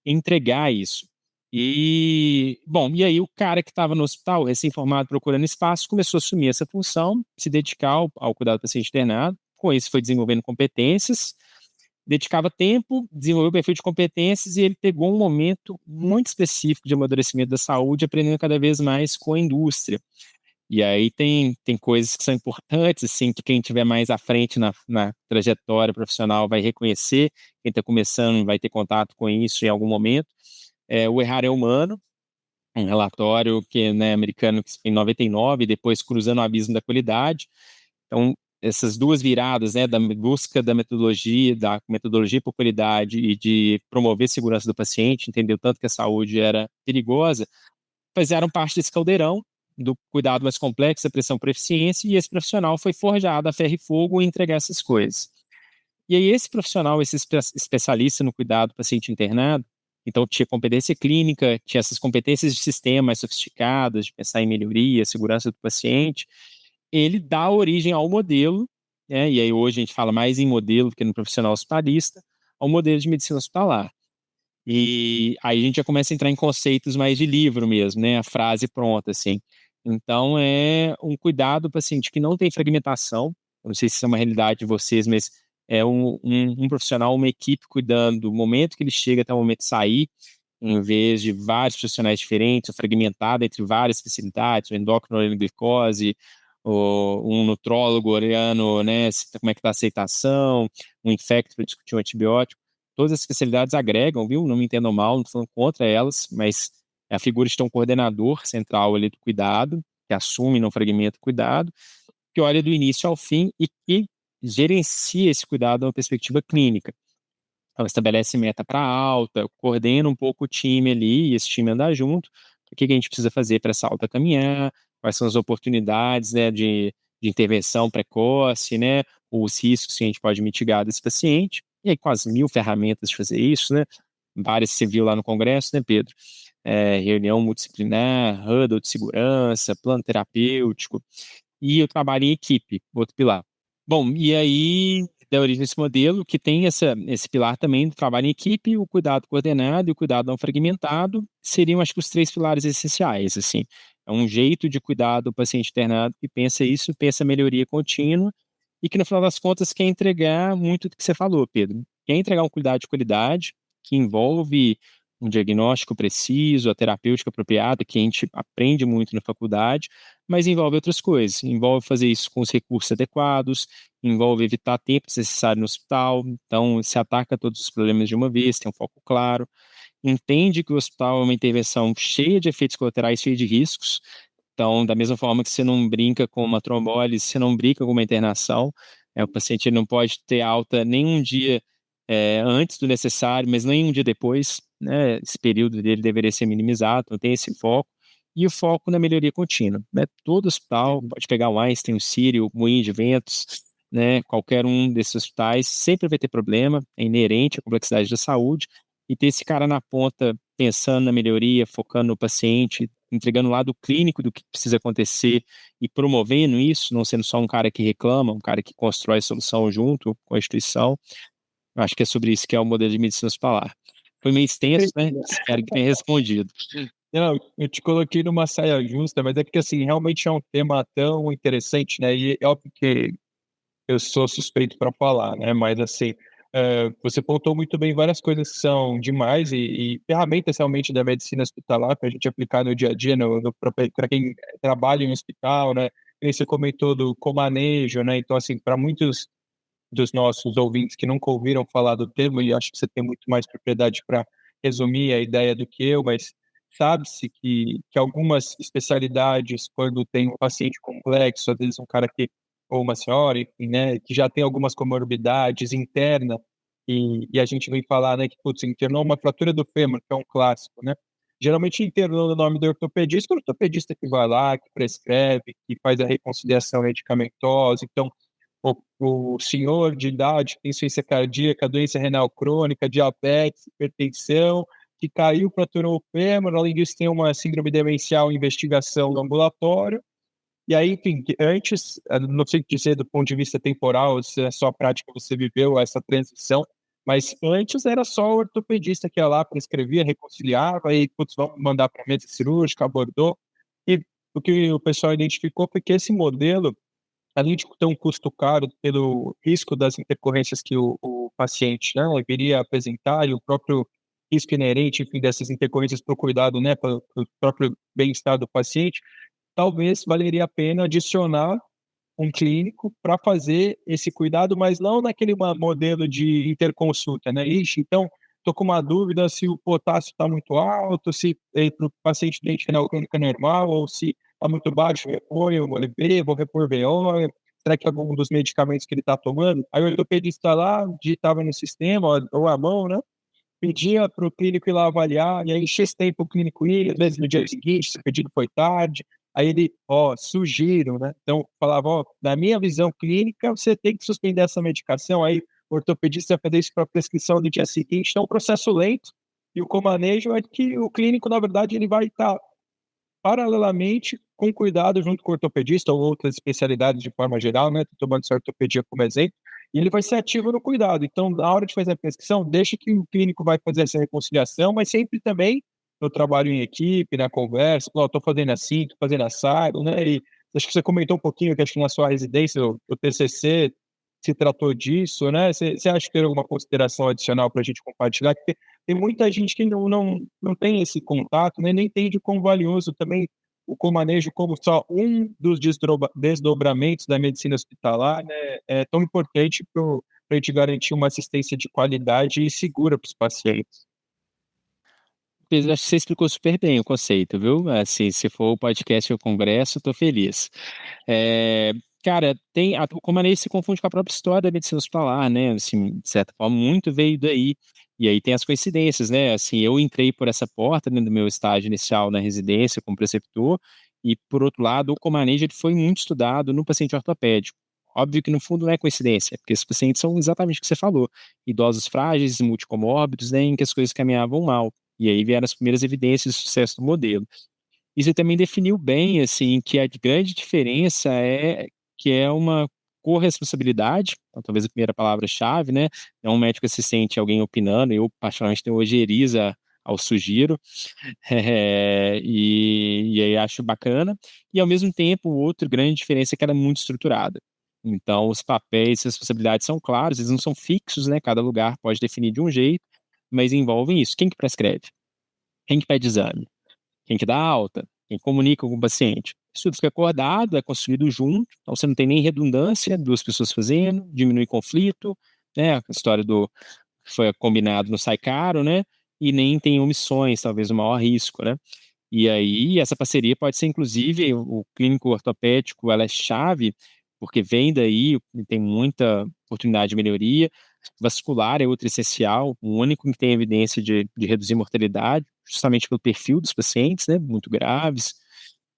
entregar isso. E, bom, e aí o cara que estava no hospital, recém-formado, procurando espaço, começou a assumir essa função, se dedicar ao cuidado do paciente internado. Com isso, foi desenvolvendo competências, dedicava tempo, desenvolveu o perfil de competências e ele pegou um momento muito específico de amadurecimento da saúde, aprendendo cada vez mais com a indústria. E aí tem coisas que são importantes, assim, que quem estiver mais à frente na trajetória profissional vai reconhecer, quem está começando vai ter contato com isso em algum momento. O Errar é Humano, um relatório que, né, americano, que em 99, depois Cruzando o Abismo da Qualidade. Então, essas duas viradas, né, da busca da metodologia por qualidade e de promover a segurança do paciente, entender o tanto que a saúde era perigosa, fizeram parte desse caldeirão do cuidado mais complexo, da pressão por eficiência, e esse profissional foi forjado a ferro e fogo em entregar essas coisas. E aí esse profissional, esse especialista no cuidado do paciente internado, então tinha competência clínica, tinha essas competências de sistema mais sofisticadas, de pensar em melhoria, segurança do paciente, ele dá origem ao modelo, né, e aí hoje a gente fala mais em modelo do que no profissional hospitalista, ao modelo de medicina hospitalar. E aí a gente já começa a entrar em conceitos mais de livro mesmo, né, a frase pronta, assim. Então é um cuidado do paciente que não tem fragmentação, eu não sei se isso é uma realidade de vocês, mas é um profissional, uma equipe cuidando do momento que ele chega até o momento de sair, em vez de vários profissionais diferentes, ou fragmentado entre várias especialidades, o endócrino-glicose, um nutrólogo olhando, né, como é que está a aceitação, um infecto para discutir um antibiótico. Todas as especialidades agregam, viu? Não me entendam mal, não estou falando contra elas, mas é a figura de ter um coordenador central ali do cuidado, que assume, não fragmenta o cuidado, que olha do início ao fim e que gerencia esse cuidado numa perspectiva clínica. Então, estabelece meta para alta, coordena um pouco o time ali, e esse time andar junto. O que a gente precisa fazer para essa alta caminhar? Quais são as oportunidades, né, de intervenção precoce, né? Os riscos que a gente pode mitigar desse paciente. E aí, com as 1000 ferramentas de fazer isso, né? várias você viu lá no congresso, né, Pedro? Reunião multidisciplinar, huddle de segurança, plano terapêutico, e eu trabalho em equipe, outro pilar. Bom, e aí, da origem desse modelo, que tem esse pilar também do trabalho em equipe, o cuidado coordenado e o cuidado não fragmentado, seriam, acho que, os 3 pilares essenciais, assim. É um jeito de cuidar do paciente internado que pensa isso, pensa melhoria contínua, e que, no final das contas, quer entregar muito do que você falou, Pedro. Quer entregar um cuidado de qualidade, que envolve um diagnóstico preciso, a terapêutica apropriada, que a gente aprende muito na faculdade, mas envolve outras coisas. Envolve fazer isso com os recursos adequados, envolve evitar tempo desnecessário no hospital, então se ataca todos os problemas de uma vez, tem um foco claro, entende que o hospital é uma intervenção cheia de efeitos colaterais, cheia de riscos, então da mesma forma que você não brinca com uma trombólise, você não brinca com uma internação, o paciente não pode ter alta nem um dia antes do necessário, mas nem um dia depois, né? Esse período dele deveria ser minimizado, então tem esse foco, e o foco na melhoria contínua, né? Todo hospital, pode pegar o Einstein, o Sírio, o Moinho de Ventos, né? Qualquer um desses hospitais sempre vai ter problema, é inerente à complexidade da saúde, e ter esse cara na ponta pensando na melhoria, focando no paciente, entregando o lado clínico do que precisa acontecer e promovendo isso, não sendo só um cara que reclama, um cara que constrói a solução junto com a instituição. Eu acho que é sobre isso que é o modelo de medicina hospitalar. Foi meio extenso, né? Espero que tenha respondido. Não, eu te coloquei numa saia justa, mas é porque, assim, realmente é um tema tão interessante, né? E é óbvio que eu sou suspeito para falar, né? Mas, assim, você pontuou muito bem várias coisas que são demais e ferramentas realmente da medicina hospitalar para a gente aplicar no dia a dia, para quem trabalha em hospital, né? E aí você comentou do comanejo, né? Então, assim, para muitos dos nossos ouvintes que nunca ouviram falar do termo, e acho que você tem muito mais propriedade para resumir a ideia do que eu, mas sabe-se que algumas especialidades, quando tem um paciente complexo, às vezes um cara que, ou uma senhora, enfim, né, que já tem algumas comorbidades interna, e a gente vem falar, né, que, putz, internou uma fratura do fêmur, que é um clássico, né? Geralmente internou no nome do ortopedista, o ortopedista que vai lá, que prescreve, que faz a reconciliação medicamentosa. Então, o senhor de idade, tem insuficiência cardíaca, doença renal crônica, diabetes, hipertensão, que caiu, fraturou o fêmur, além disso tem uma síndrome demencial em investigação no ambulatório. E aí, enfim, antes, não sei dizer do ponto de vista temporal, se é só a prática você viveu essa transição, mas antes era só o ortopedista que ia lá, prescrevia, reconciliava e, putz, vamos mandar para a mesa cirúrgica, abordou. E o que o pessoal identificou foi que esse modelo, além de ter um custo caro pelo risco das intercorrências que o paciente, né, viria a apresentar e o próprio risco inerente, enfim, dessas intercorrências para o cuidado, né, para o próprio bem-estar do paciente, talvez valeria a pena adicionar um clínico para fazer esse cuidado, mas não naquele modelo de interconsulta, né? Ixi, então, estou com uma dúvida se o potássio está muito alto, se para o paciente doente renal crônica normal, ou se está muito baixo, reponho, vou ver, vou repor VO, será que algum dos medicamentos que ele está tomando? Aí o ortopedista lá, digitava no sistema, ou à mão, né? Pedia para o clínico ir lá avaliar, e aí X tempo o clínico ia, às vezes no dia seguinte, se o pedido foi tarde, aí ele, sugiro, né? Então, falava, na minha visão clínica, você tem que suspender essa medicação, aí o ortopedista vai fazer isso para prescrição do dia seguinte, então é um processo lento, e o comanejo é que o clínico, na verdade, ele vai estar paralelamente, com cuidado junto com o ortopedista ou outras especialidades de forma geral, né, tô tomando essa ortopedia como exemplo, e ele vai ser ativo no cuidado. Então, na hora de fazer a prescrição, deixa que o clínico vai fazer essa reconciliação, mas sempre também no trabalho em equipe, na conversa, "Ó, tô fazendo assim, tô fazendo assado", né, e acho que você comentou um pouquinho que acho que na sua residência, o TCC se tratou disso, né, você acha que tem alguma consideração adicional para a gente compartilhar? Porque tem muita gente que não tem esse contato, né, nem entende quão valioso também o comanejo como só um dos desdobramentos da medicina hospitalar, né, é tão importante para a gente garantir uma assistência de qualidade e segura para os pacientes. Pedro, acho que você explicou super bem o conceito, viu? Assim, se for o podcast ou o congresso, estou feliz. É, cara, o Comanese se confunde com a própria história da medicina hospitalar, né? Assim, de certa forma, muito veio daí. E aí tem as coincidências, né? Assim, eu entrei por essa porta, né, do meu estágio inicial na residência como preceptor, e por outro lado, o Comanese ele foi muito estudado no paciente ortopédico. Óbvio que no fundo não é coincidência, porque esses pacientes são exatamente o que você falou, idosos frágeis, multicomórbidos, né, em que as coisas caminhavam mal. E aí vieram as primeiras evidências de sucesso do modelo. E você também definiu bem, assim, que a grande diferença é que é uma corresponsabilidade, então, talvez a primeira palavra-chave, né? É um médico assistente, alguém opinando, eu particularmente tenho ojeriza ao sugiro, e aí acho bacana, e ao mesmo tempo, outra grande diferença é que ela é muito estruturada. Então, os papéis e as responsabilidades são claros, eles não são fixos, né? Cada lugar pode definir de um jeito, mas envolvem isso. Quem que prescreve? Quem que pede exame? Quem que dá alta, quem comunica com o paciente. Isso tudo fica acordado, é construído junto, então você não tem nem redundância, duas pessoas fazendo, diminui conflito, né? A história do que foi combinado não sai caro, né? E nem tem omissões, talvez o maior risco, né? E aí, essa parceria pode ser, inclusive, o clínico ortopédico, ela é chave, porque vem daí, tem muita oportunidade de melhoria. Vascular é outro essencial, o único que tem evidência de reduzir mortalidade, justamente pelo perfil dos pacientes, né, muito graves,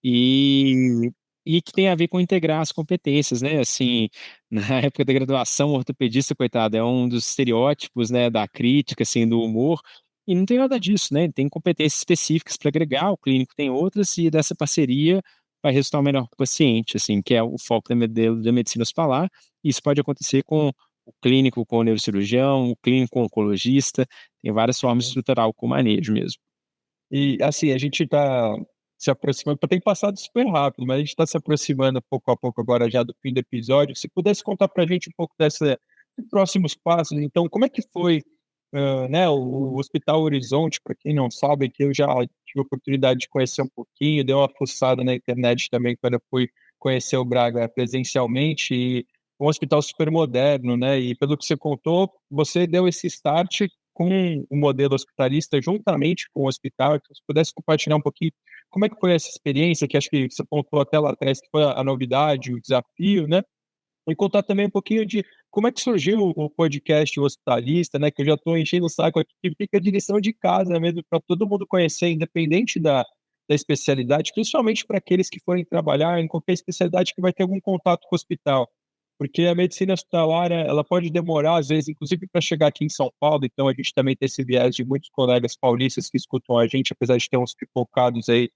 e, e que tem a ver com integrar as competências, né, assim, na época da graduação, o ortopedista, coitado, é um dos estereótipos, né, da crítica, assim, do humor, e não tem nada disso, né? Tem competências específicas para agregar, o clínico tem outras, e dessa parceria vai resultar o melhor para o paciente, assim, que é o foco da medicina hospitalar. Isso pode acontecer com o clínico, com o neurocirurgião, o clínico com o oncologista, tem várias formas de estruturar o manejo mesmo. E, assim, a gente está se aproximando, tem passado super rápido, mas a gente está se aproximando pouco a pouco agora já do fim do episódio. Se pudesse contar para a gente um pouco dos próximos passos, então, como é que foi, né, o Hospital Horizonte, para quem não sabe, que eu já tive a oportunidade de conhecer um pouquinho, dei uma fuçada na internet também quando eu fui conhecer o Braga presencialmente, e um hospital super moderno, né, e pelo que você contou, você deu esse start com o modelo hospitalista juntamente com o hospital, que você pudesse compartilhar um pouquinho como é que foi essa experiência, que acho que você pontuou até lá atrás, que foi a novidade, o desafio, né? E contar também um pouquinho de como é que surgiu o podcast Hospitalista, né? Que eu já estou enchendo o saco aqui, que fica a direção de casa mesmo, para todo mundo conhecer, independente da especialidade, principalmente para aqueles que forem trabalhar em qualquer especialidade que vai ter algum contato com o hospital. Porque a medicina hospitalar, ela pode demorar, às vezes, inclusive para chegar aqui em São Paulo, então a gente também tem esse viés de muitos colegas paulistas que escutam a gente, apesar de ter uns pipocados aí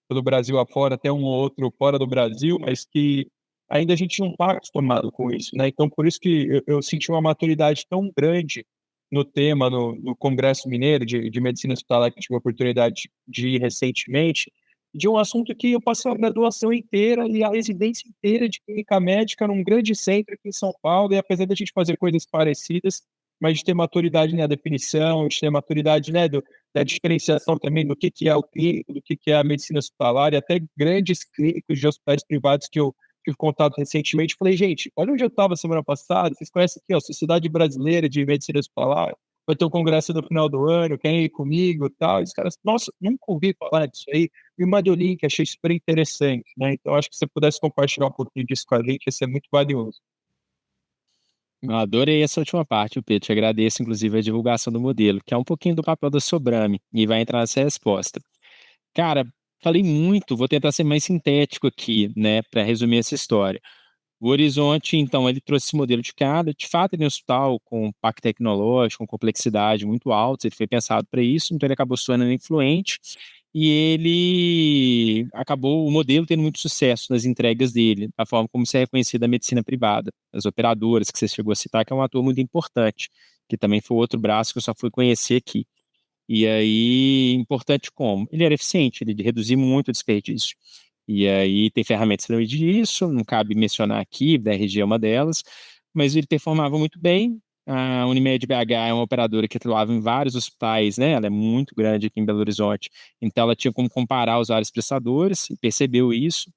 pelo Brasil afora, até um ou outro fora do Brasil, mas que ainda a gente não está acostumado com isso, né? Então, por isso que eu senti uma maturidade tão grande no tema, no Congresso Mineiro de Medicina Hospitalar, que eu tive a oportunidade de ir recentemente, de um assunto que eu passei a graduação inteira e a residência inteira de clínica médica num grande centro aqui em São Paulo, e apesar da gente fazer coisas parecidas, mas de ter maturidade na definição, de ter maturidade, né, da diferenciação também do que é o clínico, do que é a medicina hospitalar, e até grandes clínicos de hospitais privados que eu tive contato recentemente. Falei, gente, olha onde eu estava semana passada, vocês conhecem aqui, ó, Sociedade Brasileira de Medicina Hospitalar, vai ter um congresso no final do ano, quem ir comigo e tal. E os caras, nossa, nunca ouvi falar disso aí, me mandou o link, achei super interessante, né? Então, acho que se você pudesse compartilhar um pouquinho disso com a gente, ia ser muito valioso. Eu adorei essa última parte, o Pedro. Te agradeço, inclusive, a divulgação do modelo, que é um pouquinho do papel da Sobrame, e vai entrar nessa resposta. Cara, falei muito, vou tentar ser mais sintético aqui, né, para resumir essa história. O Horizonte, então, ele trouxe esse modelo de cara. De fato, ele é um hospital com parque tecnológico, com complexidade muito alta, ele foi pensado para isso, então ele acabou se tornando influente e ele acabou, o modelo tendo muito sucesso nas entregas dele, da forma como se é reconhecida a medicina privada. As operadoras que você chegou a citar, que é um ator muito importante, que também foi outro braço que eu só fui conhecer aqui. E aí, importante como? Ele era eficiente, ele reduzia muito o desperdício. E aí tem ferramentas para medir isso, não cabe mencionar aqui, da RG é uma delas, mas ele performava muito bem. A Unimed BH é uma operadora que atuava em vários hospitais, né? Ela é muito grande aqui em Belo Horizonte, então ela tinha como comparar os vários prestadores e percebeu isso.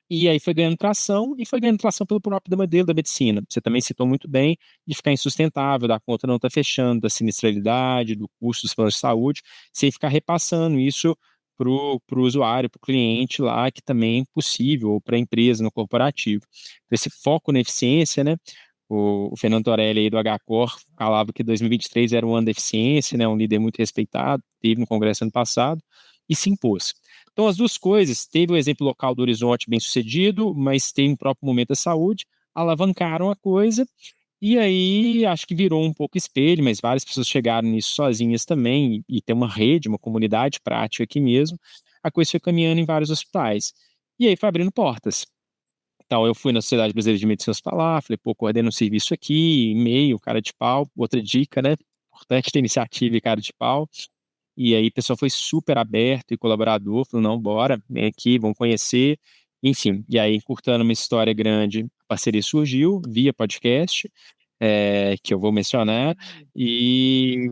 E aí foi ganhando tração, e foi ganhando tração pelo próprio modelo da medicina. Você também citou muito bem de ficar insustentável, da conta não estar fechando, da sinistralidade, do custo dos planos de saúde, sem ficar repassando isso para o usuário, para o cliente lá, que também é possível, ou para a empresa, no corporativo. Então, esse foco na eficiência, né? O Fernando Torelli aí do HCor falava que 2023 era um ano da eficiência, né? Um líder muito respeitado, teve no Congresso ano passado, e se impôs. Então, as duas coisas, teve o exemplo local do Horizonte bem sucedido, mas tem o próprio momento da saúde, alavancaram a coisa, e aí acho que virou um pouco espelho, mas várias pessoas chegaram nisso sozinhas também, e tem uma rede, uma comunidade prática aqui mesmo, a coisa foi caminhando em vários hospitais. E aí foi abrindo portas. Então, eu fui na Sociedade Brasileira de Medicina Hospitalar, falei, pô, coordeno um serviço aqui, e-mail, cara de pau, outra dica, né? Importante ter iniciativa e cara de pau. E aí, o pessoal foi super aberto e colaborador, falou, não, bora, vem aqui, vamos conhecer. Enfim, e aí, encurtando uma história grande, a parceria surgiu via podcast, que eu vou mencionar, e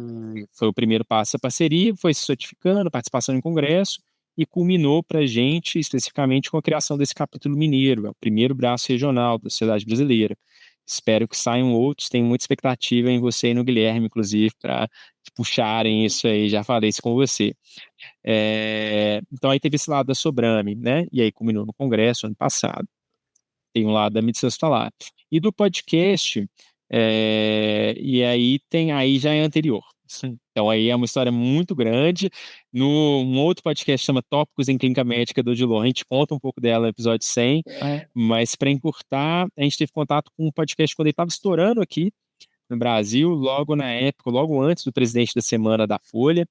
foi o primeiro passo da parceria, foi se certificando, participação em congresso, e culminou para a gente, especificamente, com a criação desse capítulo mineiro, é o primeiro braço regional da sociedade brasileira. Espero que saiam outros, tenho muita expectativa em você e no Guilherme, inclusive, para puxarem isso aí, já falei isso com você. Então aí teve esse lado da Sobrame, né? E aí culminou no congresso ano passado. Tem um lado da medicina hospitalar. E do podcast, e aí já é anterior. Então aí é uma história muito grande. Um outro podcast chama Tópicos em Clínica Médica do Odilon, a gente conta um pouco dela no episódio 100, mas para encurtar, a gente teve contato com um podcast quando ele estava estourando aqui no Brasil, logo na época, logo antes do presidente da semana da Folha,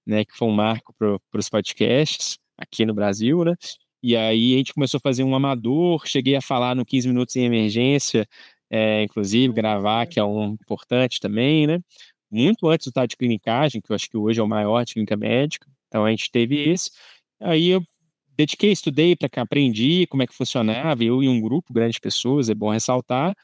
né, que foi um marco para os podcasts aqui no Brasil, né? E aí a gente começou a fazer um amador, cheguei a falar no 15 Minutos em Emergência, inclusive gravar, que é um importante também, né? Muito antes do Tá de Clinicagem, que eu acho que hoje é o maior de clínica médica, então a gente teve esse. Aí eu dediquei, estudei para cá, aprendi como é que funcionava, eu e um grupo grande de pessoas, é bom ressaltar.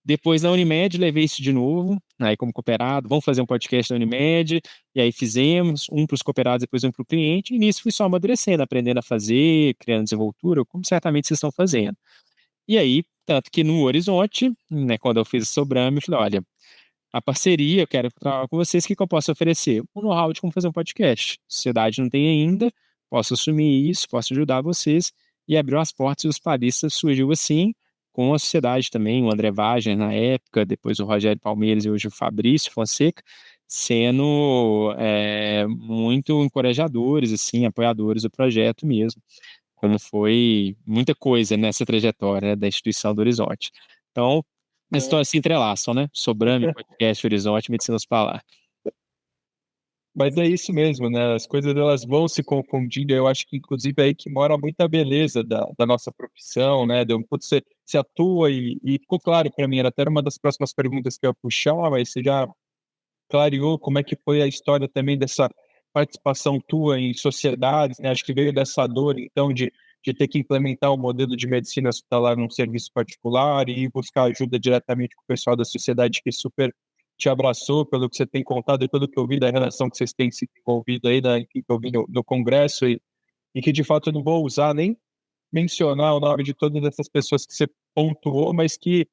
Depois na Unimed, levei isso de novo, aí como cooperado, vamos fazer um podcast na Unimed, e aí fizemos, um para os cooperados, depois um para o cliente, e nisso fui só amadurecendo, aprendendo a fazer, criando desenvoltura, como certamente vocês estão fazendo. E aí, tanto que no Horizonte, né, quando eu fiz o Sobrame, eu falei, olha, a parceria, eu quero trabalhar com vocês, o que que eu posso oferecer? O know-how de como fazer um podcast. A sociedade não tem ainda, posso assumir isso, posso ajudar vocês, e abriu as portas e os paristas surgiu assim, com a sociedade também, o André Wagner na época, depois o Rogério Palmeiras e hoje o Fabrício Fonseca, sendo muito encorajadores, assim, apoiadores do projeto mesmo, como foi muita coisa nessa trajetória, né, da instituição do Horizonte. Então, as histórias se entrelaçam, né? Sobrame, podcast, Horizonte, Medicina Hospitalar. Mas é isso mesmo, né? As coisas elas vão se confundindo. Eu acho que, inclusive, é aí que mora muita beleza da nossa profissão, né? Putz, você atua e ficou claro para mim, era até uma das próximas perguntas que eu ia puxar, mas você já clareou como é que foi a história também dessa participação tua em sociedades, né? Acho que veio dessa dor, então, de ter que implementar o modelo de medicina hospitalar num serviço particular e buscar ajuda diretamente com o pessoal da sociedade que super te abraçou, pelo que você tem contado e pelo que eu vi da relação que vocês têm se envolvido aí, enfim, que eu vi no congresso e que, de fato, eu não vou usar nem mencionar o nome de todas essas pessoas que você pontuou, mas que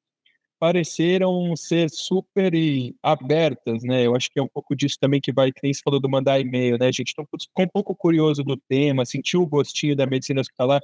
pareceram ser super abertas, né, eu acho que é um pouco disso também que vai que nem você falou do mandar e-mail, né, a gente então, putz, ficou um pouco curioso do tema, sentiu o gostinho da medicina hospitalar,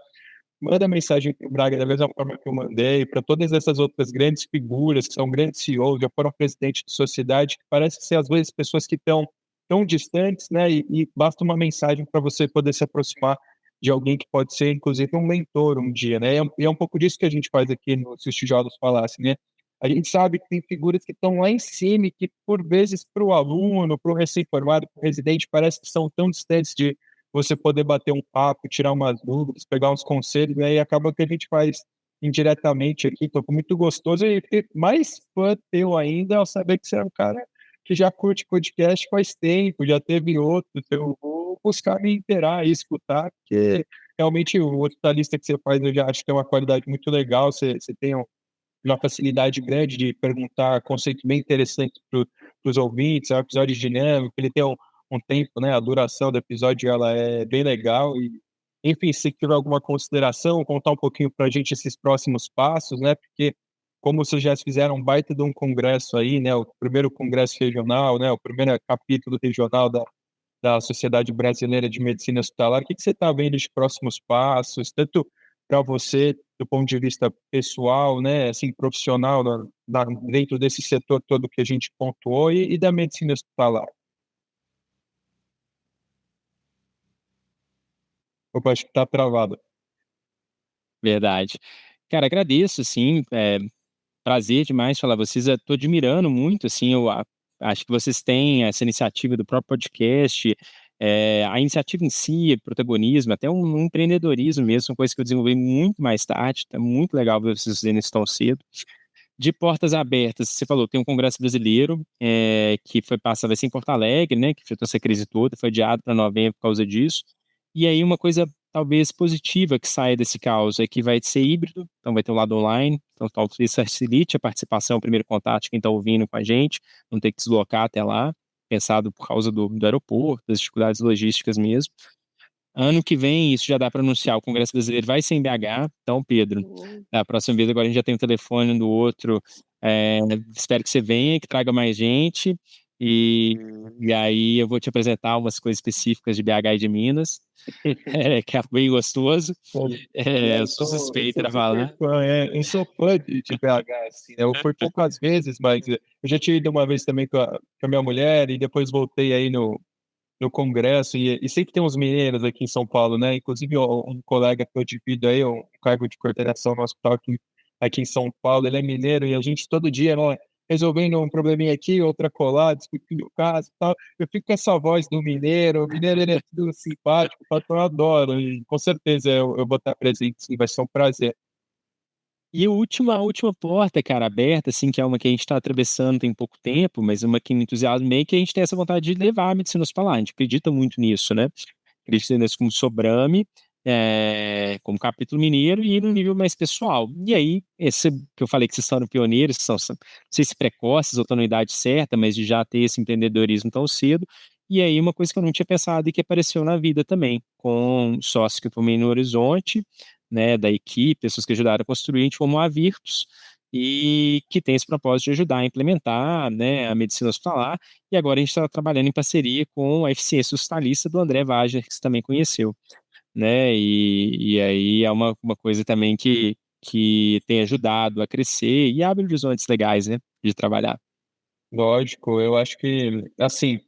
manda mensagem para o Braga da mesma forma que eu mandei, para todas essas outras grandes figuras que são grandes CEOs, já foram presidentes de sociedade, que parece ser às vezes pessoas que estão tão distantes, né, e basta uma mensagem para você poder se aproximar de alguém que pode ser inclusive um mentor um dia, né, e é um pouco disso que a gente faz aqui no Se os Tijolos Falassem, né, a gente sabe que tem figuras que estão lá em cima e que, por vezes, para o aluno, para o recém-formado, para o residente, parece que são tão distantes de você poder bater um papo, tirar umas dúvidas, pegar uns conselhos, né, e acaba que a gente faz indiretamente aqui, então foi muito gostoso e mais fã teu ainda ao saber que você é um cara que já curte podcast faz tempo, já teve outros, eu vou buscar me inteirar e escutar, porque realmente o outro lista que você faz eu já acho que tem uma qualidade muito legal, você tem uma facilidade grande de perguntar conceitos bem interessantes para os ouvintes, é um episódio dinâmico, ele tem um tempo, né, a duração do episódio ela é bem legal e, enfim, se tiver alguma consideração, contar um pouquinho para a gente esses próximos passos, né, porque como vocês já fizeram um baita de um congresso aí, né, o primeiro congresso regional, né, o primeiro capítulo regional da Sociedade Brasileira de Medicina Hospitalar, o que você está vendo de próximos passos, tanto para você, do ponto de vista pessoal, né, assim, profissional, dentro desse setor todo que a gente pontuou, e da medicina hospitalar? Opa, acho que está travado. Verdade. Cara, agradeço, sim, prazer demais falar vocês, eu tô admirando muito, assim, acho que vocês têm essa iniciativa do próprio podcast, a iniciativa em si, o protagonismo, até um empreendedorismo mesmo, são coisas que eu desenvolvi muito mais tarde, tá muito legal ver vocês fazendo isso tão cedo. De portas abertas, você falou, tem um congresso brasileiro, que vai ser em Porto Alegre, né, que enfrentou essa crise toda, foi adiado para novembro por causa disso. E aí uma coisa talvez positiva que saia desse caos é que vai ser híbrido, então vai ter um lado online, então talvez facilite a participação, o primeiro contato de quem está ouvindo com a gente, não ter que deslocar até lá, pensado por causa do aeroporto, das dificuldades logísticas mesmo. Ano que vem, isso já dá para anunciar, o Congresso Brasileiro vai ser em BH, então, Pedro, a próxima vez agora a gente já tem o telefone um do outro, espero que você venha, que traga mais gente, e aí eu vou te apresentar umas coisas específicas de BH e de Minas, que é bem gostoso, eu sou suspeito Eu para falar. eu sou fã de BH, assim, né? Eu fui poucas vezes, mas eu já tinha ido uma vez também com a minha mulher e depois voltei aí no congresso e sempre tem uns mineiros aqui em São Paulo, né? Inclusive um colega que eu divido aí, um cargo de coordenação no hospital aqui em São Paulo, ele é mineiro e a gente todo dia, né, resolvendo um probleminha aqui, outra colar, discutindo o caso e tal. Eu fico com essa voz do mineiro, o mineiro ele é tudo simpático, eu adoro e com certeza eu vou estar presente, sim, vai ser um prazer. E a última porta, cara, aberta, assim, que é uma que a gente está atravessando tem pouco tempo, mas uma que me entusiasma meio que a gente tem essa vontade de levar a medicina hospitalar, a gente acredita muito nisso, né? Acredita nisso como Sobrame, como capítulo mineiro e no nível mais pessoal. E aí, esse que eu falei que vocês são pioneiros, que são, não sei se precoces ou estão na idade certa, mas de já ter esse empreendedorismo tão cedo. E aí, uma coisa que eu não tinha pensado e que apareceu na vida também, com sócios que eu tomei no Horizonte, né, da equipe, pessoas que ajudaram a construir, a gente formou a Virtus, e que tem esse propósito de ajudar a implementar, né, a medicina hospitalar, e agora a gente está trabalhando em parceria com a eficiência hospitalista do André Wagner, que você também conheceu, né, e aí é uma coisa também que tem ajudado a crescer e abre horizontes legais, né, de trabalhar. Lógico, eu acho que, assim,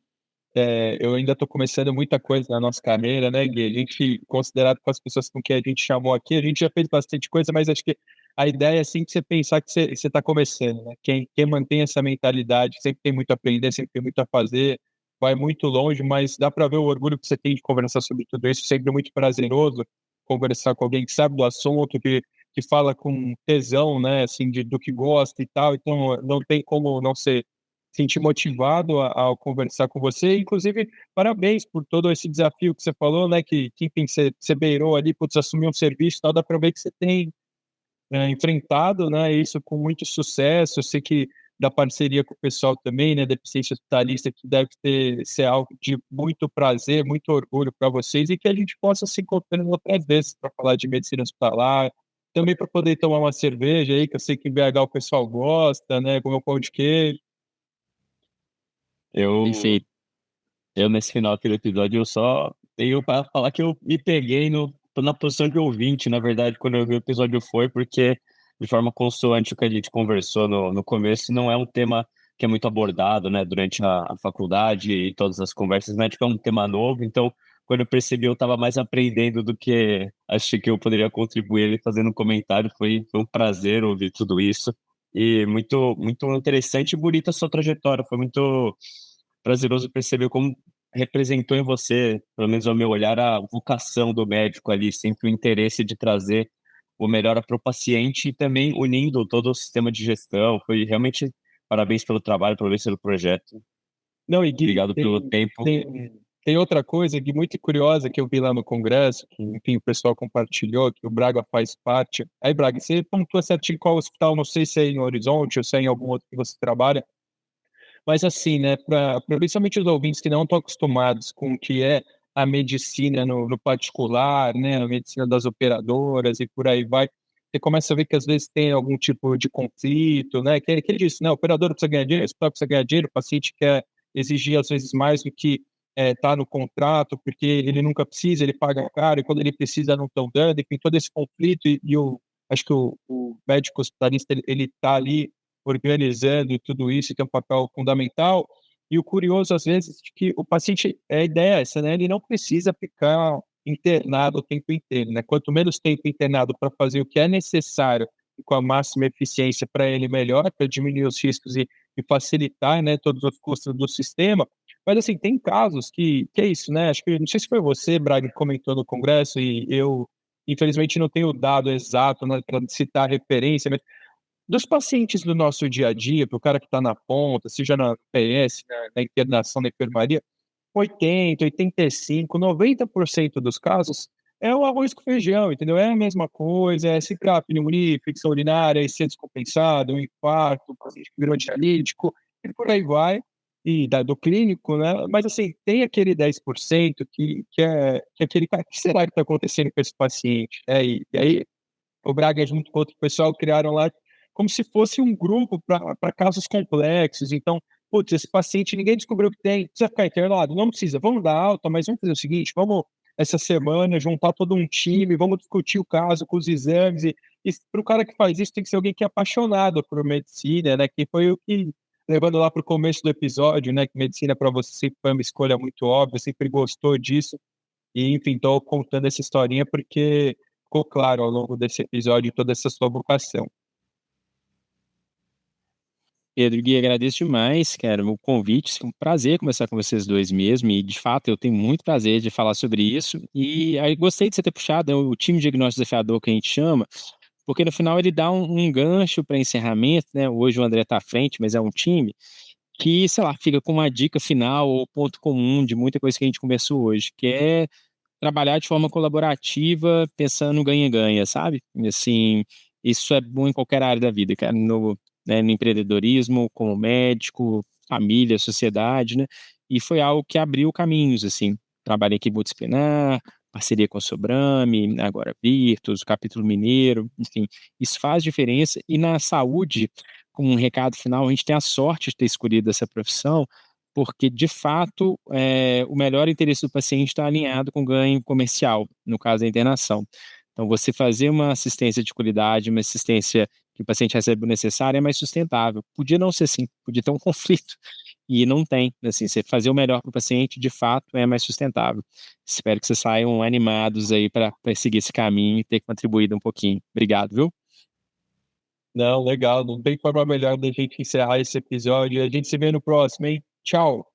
eu ainda estou começando muita coisa na nossa carreira, né, Gui? A gente, considerado com as pessoas com quem a gente chamou aqui, a gente já fez bastante coisa, mas acho que a ideia é assim que você pensar que você está começando, né? Quem mantém essa mentalidade sempre tem muito a aprender, sempre tem muito a fazer, vai muito longe, mas dá para ver o orgulho que você tem de conversar sobre tudo isso, sempre muito prazeroso conversar com alguém que sabe do assunto, que fala com tesão, né, assim, do que gosta e tal, então não tem como não ser sentir motivado ao conversar com você. Inclusive, parabéns por todo esse desafio que você falou, né? Que enfim, você beirou ali, putz, assumir um serviço e tal, dá para ver que você tem enfrentado, né, isso com muito sucesso. Eu sei que da parceria com o pessoal também, né, da eficiência hospitalista, que deve ser algo de muito prazer, muito orgulho para vocês e que a gente possa se encontrar outras vezes para falar de medicina hospitalar, também para poder tomar uma cerveja aí, que eu sei que em BH o pessoal gosta, né, comer um pão de queijo. Eu, Perfeito. eu nesse final aquele episódio, eu só tenho para falar que eu me peguei tô na posição de ouvinte, na verdade, quando eu vi o episódio foi, porque de forma consoante o que a gente conversou no começo, não é um tema que é muito abordado, né, durante a faculdade e todas as conversas médicas, é um tema novo, então quando eu percebi eu estava mais aprendendo do que achei que eu poderia contribuir ele fazendo um comentário, foi um prazer ouvir tudo isso, e muito, muito interessante e bonita a sua trajetória, foi muito prazeroso perceber como representou em você, pelo menos ao meu olhar, a vocação do médico ali, sempre o interesse de trazer o melhor para o paciente e também unindo todo o sistema de gestão. Foi realmente parabéns pelo trabalho, parabéns pelo projeto. Não, e Gui, Obrigado pelo tempo. tem outra coisa, Gui, muito curiosa que eu vi lá no congresso, que, enfim, o pessoal compartilhou, que o Braga faz parte. Aí, Braga, você pontua certinho qual hospital, não sei se é em Horizonte ou se é em algum outro que você trabalha, mas assim, né, principalmente os ouvintes que não estão acostumados com o que é a medicina no particular, né, a medicina das operadoras e por aí vai, você começa a ver que às vezes tem algum tipo de conflito, né, que ele disse, né, o operador precisa ganhar dinheiro, o hospital precisa ganhar dinheiro, o paciente quer exigir às vezes mais do que está no contrato, porque ele nunca precisa, ele paga caro, e quando ele precisa não estão dando, enfim, todo esse conflito, acho que o médico hospitalista, ele está ali organizando tudo isso, tem um papel fundamental. E o curioso, às vezes, de que o paciente, a ideia é essa, né? Ele não precisa ficar internado o tempo inteiro, né? Quanto menos tempo internado para fazer o que é necessário com a máxima eficiência para ele melhor, para diminuir os riscos e facilitar, né, todos os custos do sistema. Mas, assim, tem casos que é isso, né? Acho que, não sei se foi você, Braga, que comentou no congresso, e eu, infelizmente, não tenho o dado exato, né, para citar a referência, mas dos pacientes do nosso dia a dia, para o cara que está na ponta, seja na PS, na internação, na enfermaria, 80, 85, 90% dos casos é o arroz com feijão, entendeu? É a mesma coisa, é ciclar, pneumonia, infecção urinária, IC descompensado, um infarto, paciente que virou dialítico, e por aí vai, e do clínico, né? Mas, assim, tem aquele 10% que é aquele cara, o que será que está acontecendo com esse paciente? E aí, o Braga, junto com outro pessoal, criaram lá como se fosse um grupo para casos complexos. Então, putz, esse paciente ninguém descobriu que tem, precisa ficar internado? Não precisa, vamos dar alta, mas vamos fazer o seguinte, vamos essa semana juntar todo um time, vamos discutir o caso com os exames, e para o cara que faz isso tem que ser alguém que é apaixonado por medicina, né, que foi o que, levando lá para o começo do episódio, né, que medicina para você sempre foi uma escolha muito óbvia, sempre gostou disso, e enfim, estou contando essa historinha porque ficou claro ao longo desse episódio toda essa sua vocação. Pedro, Gui, agradeço demais, cara, o convite. Foi um prazer conversar com vocês dois mesmo. E, de fato, eu tenho muito prazer de falar sobre isso. E aí, gostei de você ter puxado, né, o time de diagnóstico desafiador que a gente chama, porque no final ele dá um gancho para encerramento, né? Hoje o André está à frente, mas é um time que, sei lá, fica com uma dica final ou ponto comum de muita coisa que a gente conversou hoje, que é trabalhar de forma colaborativa, pensando no ganha-ganha, sabe? E, assim, isso é bom em qualquer área da vida, cara, no empreendedorismo, como médico, família, sociedade, né? E foi algo que abriu caminhos, assim. Trabalhei em equipe multidisciplinar, parceria com a Sobrame, agora Virtus, o Capítulo Mineiro, enfim, isso faz diferença. E na saúde, como um recado final, a gente tem a sorte de ter escolhido essa profissão, porque, de fato, o melhor interesse do paciente está alinhado com o ganho comercial, no caso da internação. Então, você fazer uma assistência de qualidade, uma assistência que o paciente recebe o necessário é mais sustentável. Podia não ser assim, podia ter um conflito, e não tem. Assim, você fazer o melhor para o paciente, de fato, é mais sustentável. Espero que vocês saiam animados aí para seguir esse caminho e ter contribuído um pouquinho. Obrigado, viu? Não, legal, não tem forma melhor da gente encerrar esse episódio. A gente se vê no próximo, hein? Tchau!